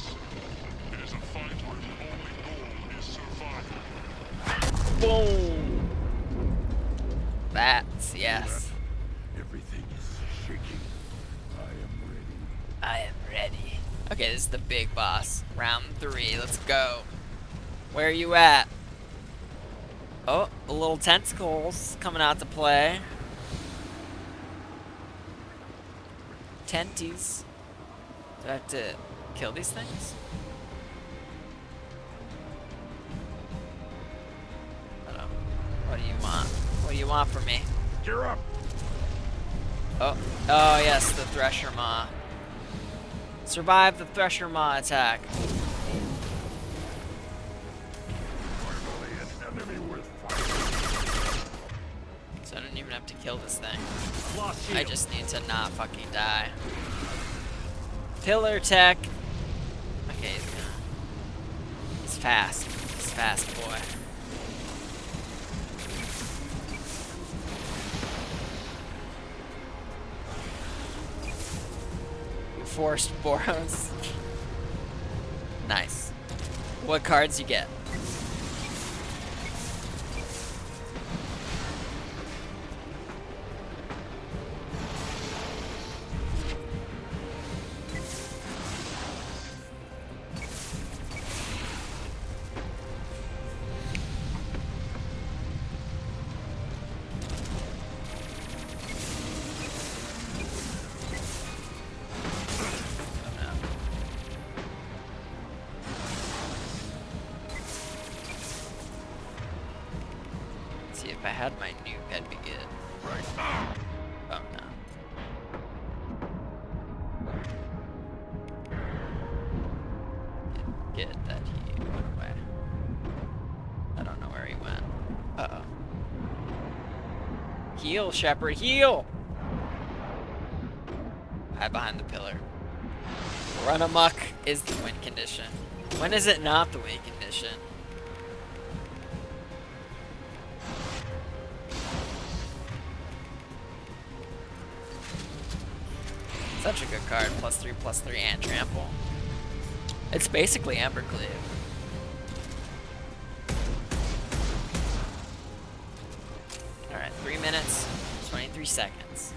It is a fight where the only goal is survival. Boom! That's yes. Everything is shaking. I am ready. Okay, this is the big boss. Round 3. Let's go. Where are you at? Oh, the little tentacles coming out to play. Tenties. Do I have to kill these things? I don't. What do you want? What do you want from me? Gear up! Oh, oh yes, the Thresher Maw. Survive the Thresher Maw attack. Finally, an enemy worth fighting. So I don't even have to kill this thing. Lost I shield. just need to not fucking die. Pillar tech. Okay, he's fast. He's fast, boy. Forced Boros. Nice. What cards you get? See, if I had my nuke, I'd be good. Right. Oh no. Get that he went away. I don't know where he went. Uh-oh. Heal, Shepard, heal! Hide behind the pillar. Run amok is the win condition. When is it not the win condition? Such a good card. +3/+3 and trample. It's basically Embercleave. Alright, 3 minutes, 23 seconds.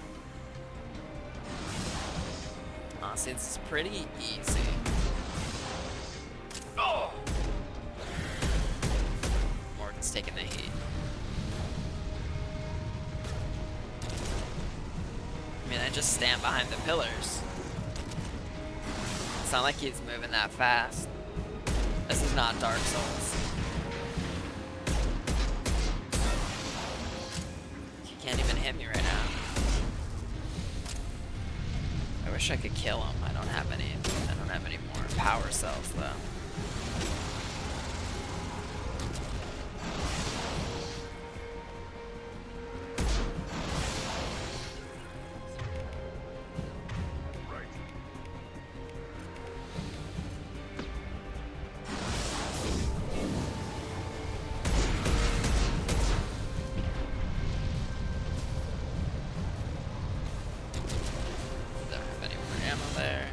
Honestly, this is pretty easy. Oh! Morgan's taking the heat. I mean, I just stand behind the pillars. It's not like he's moving that fast. This is not Dark Souls. He can't even hit me right now. I wish I could kill him. I don't have any more power cells though. Don't have any more ammo there.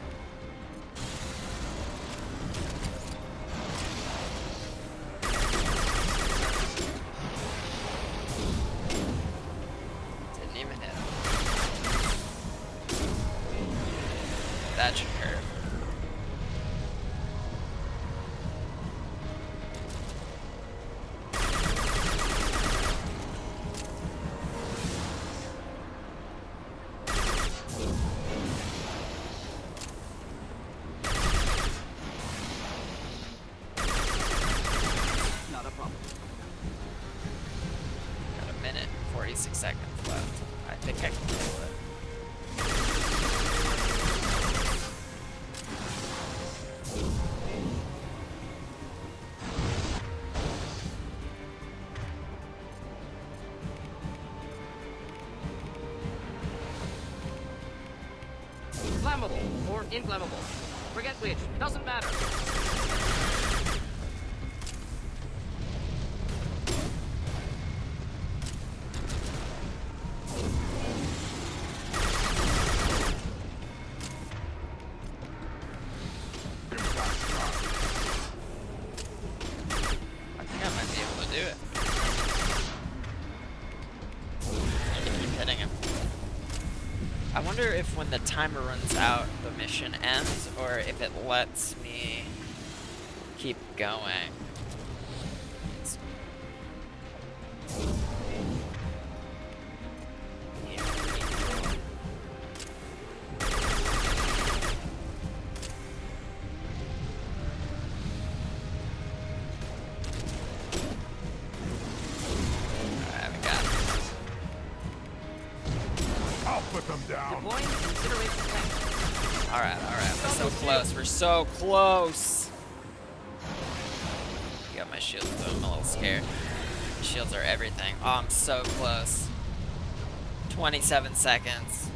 Didn't even hit him. That should hurt. Not a problem. Got a minute, 46 seconds left. I think I can kill it. Flammable or inflammable. Forget which. Doesn't matter. I think I might be able to do it. Need to keep hitting him. I wonder if when the timer runs out, the mission ends, or if it lets me keep going. Deploying incineration tank. Alright, we're so close. We're so close. You got my shield, though. I'm a little scared. Shields are everything. Oh, I'm so close. 27 seconds.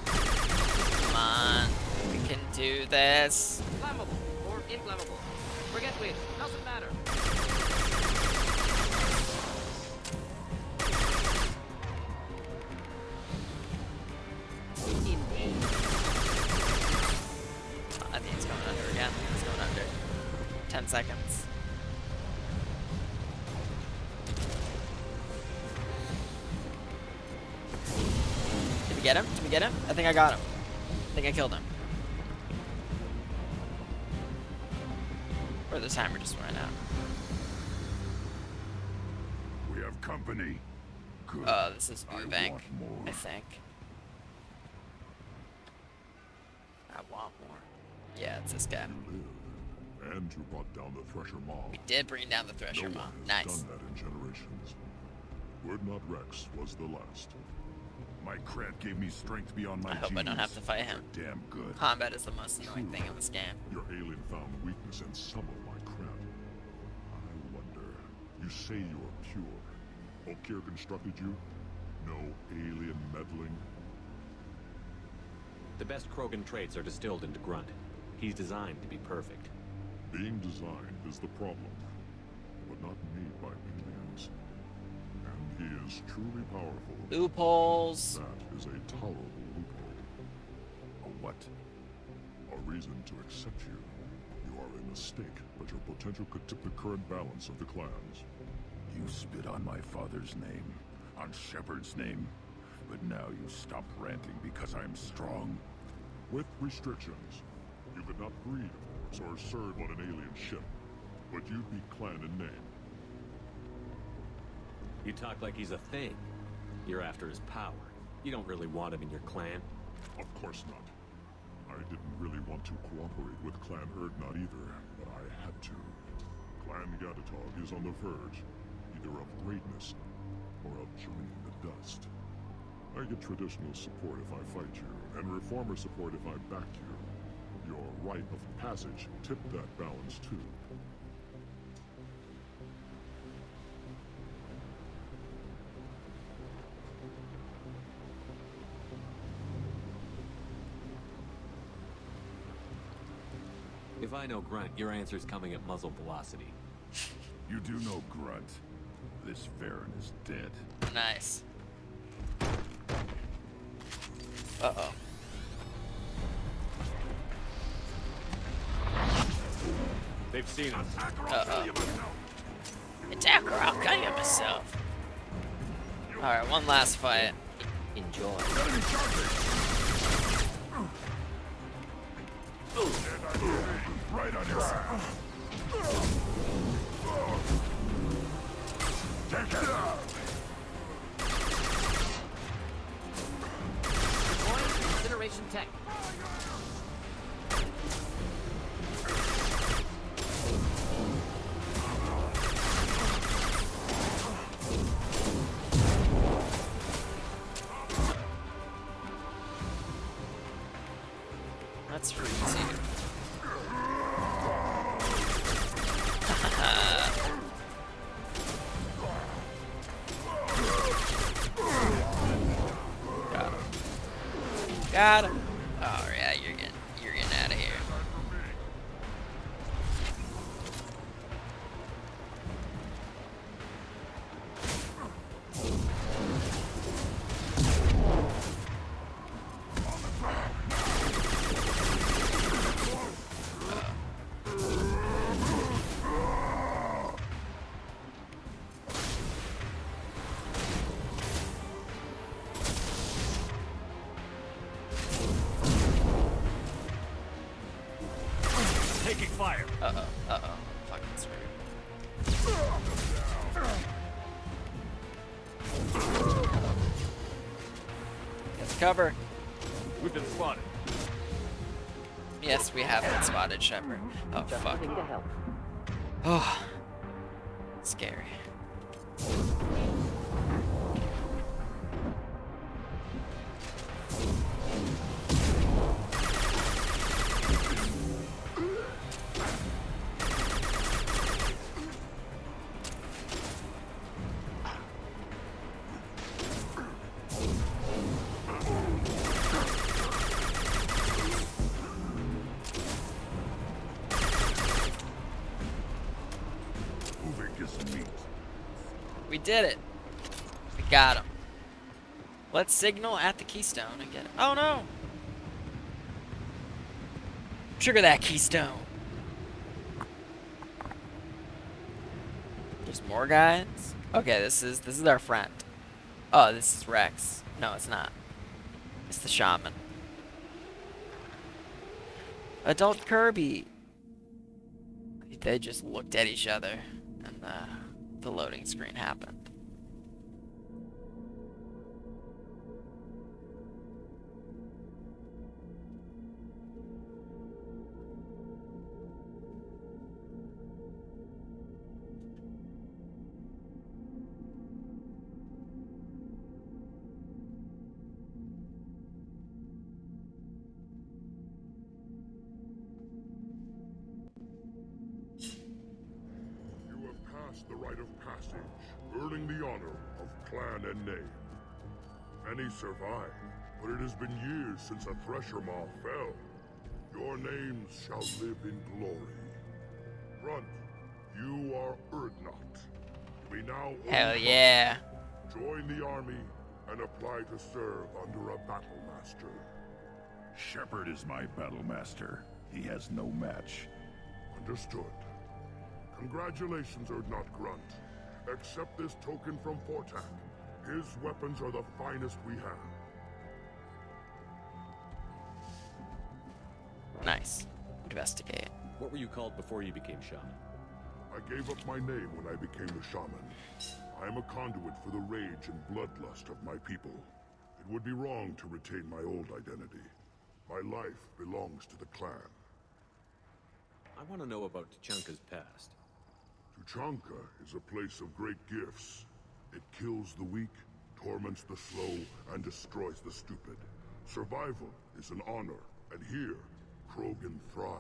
Come on. We can do this. Flammable or inflammable. Forget which. Doesn't matter. Indeed. I think it's going under again. It's going under. 10 seconds. Did we get him? Did we get him? I think I got him. I think I killed him. Or the timer just ran out. We have company. Good. This is our bank, I think. I want more. Yeah, it's this guy. And you brought down the Thresher Maw. We did bring down the Thresher Maw. Nice. Done that in generations. Word Not Rex was the last. My cred gave me strength beyond my I hope I don't have to fight him. Damn good. Combat is the most annoying thing in this game. Your alien found weakness in some of my cred. I wonder. You say you're pure. Okir constructed you? No alien meddling? The best Krogan traits are distilled into Grunt. He's designed to be perfect. Being designed is the problem, but not made by aliens. And he is truly powerful. Loopholes. That is a tolerable loophole. A what? A reason to accept you. You are a mistake, but your potential could tip the current balance of the clans. You spit on my father's name, on Shepard's name, but now you stop ranting because I'm strong. With restrictions. You could not breed, of course, or serve on an alien ship, but you'd be clan in name. You talk like he's a thing. You're after his power. You don't really want him in your clan. Of course not. I didn't really want to cooperate with Clan Erdnot either, but I had to. Clan Gatatog is on the verge, either of greatness or of joining the dust. I get traditional support if I fight you, and reformer support if I back you. Your Rite of Passage tipped that balance too. If I know Grunt, your answer's coming at muzzle velocity. You do know Grunt. This Varen is dead. Nice. Uh-oh. They've seen us. Uh-oh. Attacker, I'll kill you myself. Alright, one last fight. Enjoy. Right on your ass. Take it. Deploying incineration tech. That's for easy. Got him. Oh yeah, you're getting out of here. Taking fire. Uh-oh. Fucking screwed. Let's cover. We've been spotted. Yes, we have been spotted, Shepard. Oh, fuck. Oh. Scary. We did it. We got him. Let's signal at the keystone and get it. Oh no! Trigger that keystone. There's more guys. Okay, this is our friend. Oh, this is Rex. No, it's not. It's the shaman. Adult Kirby. They just looked at each other, and the loading screen happened. The Rite of Passage, earning the honor of clan and name. Many survive, but it has been years since a Thresher Maw fell. Your names shall live in glory. Grunt, you are Urdnot. We now Hell yeah. join the army and apply to serve under a battle master. Shepard is my battle master. He has no match. Understood. Congratulations, Urdnot Grunt. Accept this token from Fortak. His weapons are the finest we have. Nice. Investigate. What were you called before you became shaman? I gave up my name when I became the shaman. I am a conduit for the rage and bloodlust of my people. It would be wrong to retain my old identity. My life belongs to the clan. I want to know about Tuchanka's past. Tuchanka is a place of great gifts. It kills the weak, torments the slow, and destroys the stupid. Survival is an honor, and here, Krogan thrive.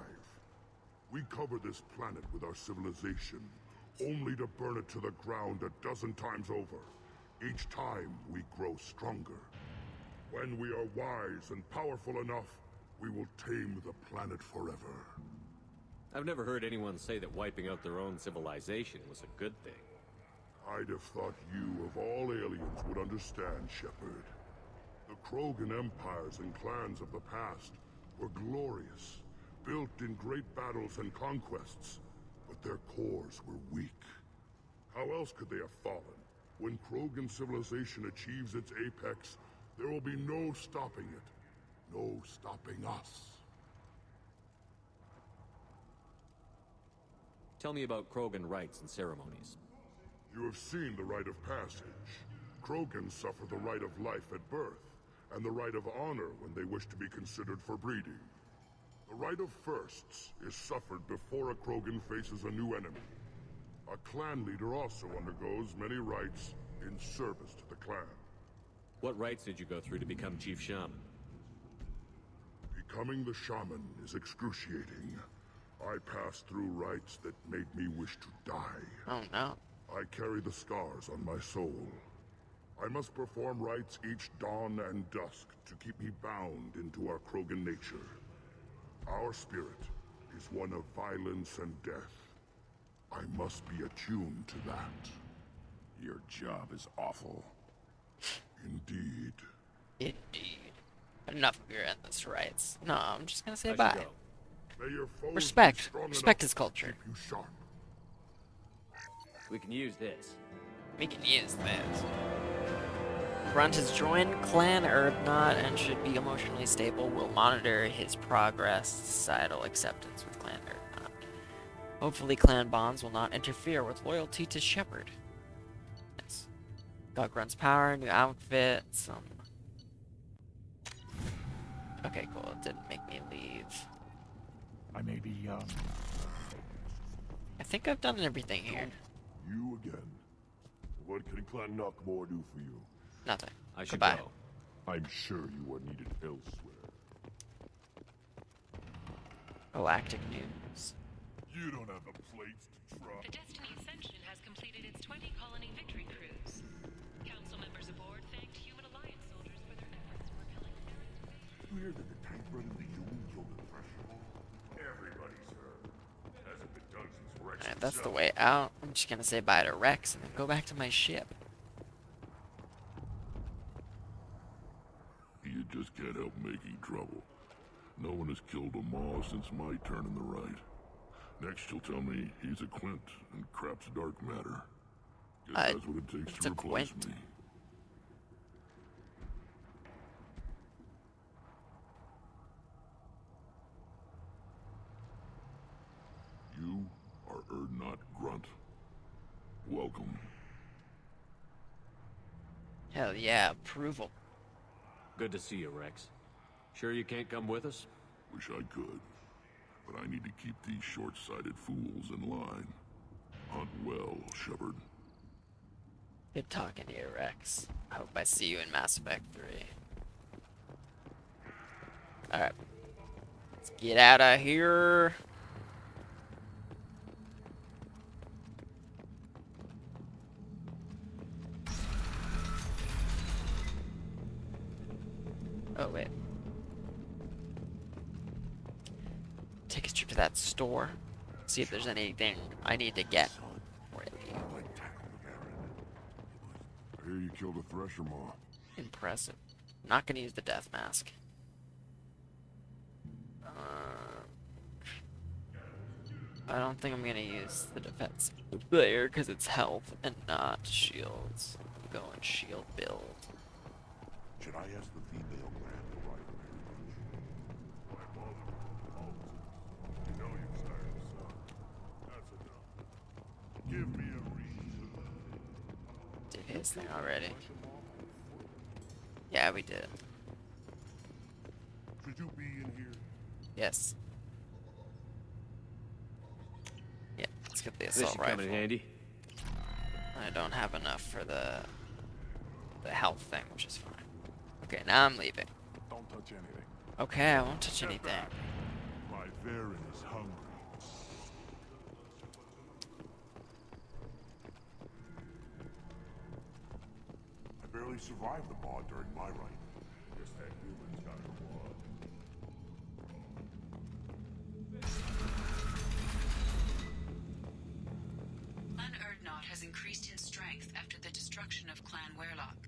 We cover this planet with our civilization, only to burn it to the ground a dozen times over. Each time, we grow stronger. When we are wise and powerful enough, we will tame the planet forever. I've never heard anyone say that wiping out their own civilization was a good thing. I'd have thought you, of all aliens, would understand, Shepard. The Krogan empires and clans of the past were glorious, built in great battles and conquests, but their cores were weak. How else could they have fallen? When Krogan civilization achieves its apex, there will be no stopping it. No stopping us. Tell me about Krogan rites and ceremonies. You have seen the Rite of Passage. Krogan suffer the right of life at birth, and the right of honor when they wish to be considered for breeding. The Rite of Firsts is suffered before a Krogan faces a new enemy. A clan leader also undergoes many rites in service to the clan. What rites did you go through to become Chief Shaman? Becoming the shaman is excruciating. I passed through rites that made me wish to die. Oh no. I carry the scars on my soul. I must perform rites each dawn and dusk to keep me bound into our Krogan nature. Our spirit is one of violence and death. I must be attuned to that. Your job is awful. Indeed. Indeed. Enough of your endless rights. No, I'm just gonna say I should bye. go. May your foes Respect. be strong Respect enough his to culture. keep you sharp. We can use this. We can use this. Grunt has joined Clan Urdnot and should be emotionally stable. We'll monitor his progress, societal acceptance with Clan Urdnot. Hopefully clan bonds will not interfere with loyalty to Shepard. Yes. Got Grunt's power, new outfit, some... Okay, cool. It didn't make me leave. I may be young. I think I've done everything here. You again. What can Clan Knockmore do for you? Nothing. I should Goodbye. go. I'm sure you are needed elsewhere. Galactic news. You don't have a place to try. The Destiny Ascension has completed its 20-colony victory cruise. Council members aboard thanked Human Alliance soldiers for their efforts repelling terrorist. You hear that the tank running the human killed the Thresher? Everybody's heard. Hasn't been done since Rex Alright, Alright, that's the way out. I'm just gonna say bye to Rex and then go back to my ship. You just can't help making trouble. No one has killed a Maw since my turn in the Rite. Next you'll tell me he's a Quint and crap's dark matter. Guess that's what it takes to replace me. You are not Grunt. Welcome. Hell yeah, approval. Good to see you, Rex. Sure you can't come with us? Wish I could. But I need to keep these short-sighted fools in line. Hunt well, Shepard. Good talking to you, Rex. I hope I see you in Mass Effect 3. Alright. Let's get out of here. Oh, wait. Take a trip to that store. See if there's anything I need to get. I hear you killed a Thresher Maw. Impressive. I'm not gonna use the death mask. I don't think I'm gonna use the defense there because it's health and not shields. I'm going shield build. Should I ask the female man to write my you know you've started to suck. That's enough. Give me a reason. Did his thing already. Yeah, we did. Should you be in here? Yes. Yeah, let's get the This assault should come rifle. in handy. I don't have enough for the health thing, which is fine. Okay, now I'm leaving. Don't touch anything. Okay, I won't touch anything. My Varen is hungry. I barely survived the Maw during my Rite. Guess that human's got her blood. Clan Erdnot has increased in strength after the destruction of Clan Werlock.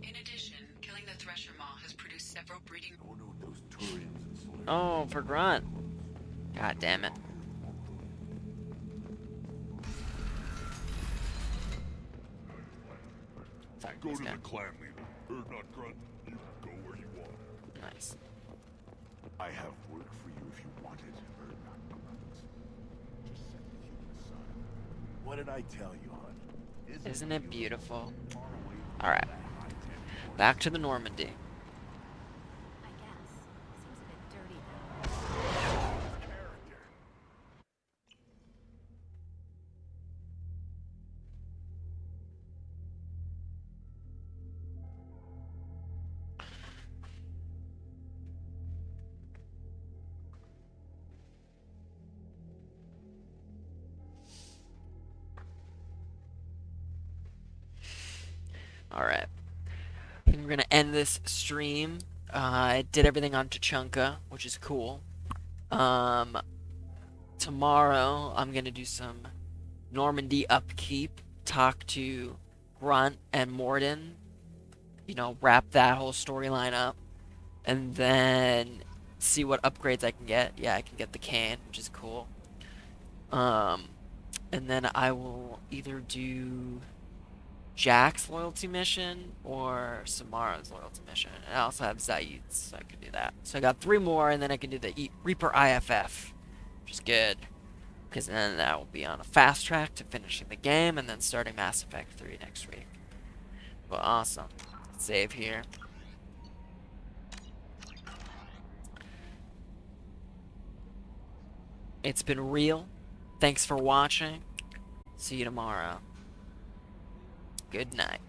In addition, killing the Thresher Maw has produced several breeding... I wonder what those Turians and Soldiers... Oh, for Grunt. God damn it. Sorry, Go this to guy. the clan leader. Erdnot Grunt. You can go where you want. Nice. I have work for you if you want it, Erdnot Grunt. Just set the human aside. What did I tell you, hon? Isn't it beautiful? Alright. Back to the Normandy. I guess. Seems a bit dirty though. Alright. I think we're gonna end this stream. I did everything on Tuchanka, which is cool. Tomorrow, I'm gonna do some Normandy upkeep, talk to Grunt and Morden, you know, wrap that whole storyline up, and then see what upgrades I can get. Yeah, I can get the can, which is cool. And then I will either do Jack's loyalty mission or Samara's loyalty mission. And I also have Zaid's, so I could do that. So I got 3 more, and then I can do the Reaper IFF, which is good. Because then that will be on a fast track to finishing the game and then starting Mass Effect 3 next week. Well, awesome. Save here. It's been real. Thanks for watching. See you tomorrow. Good night.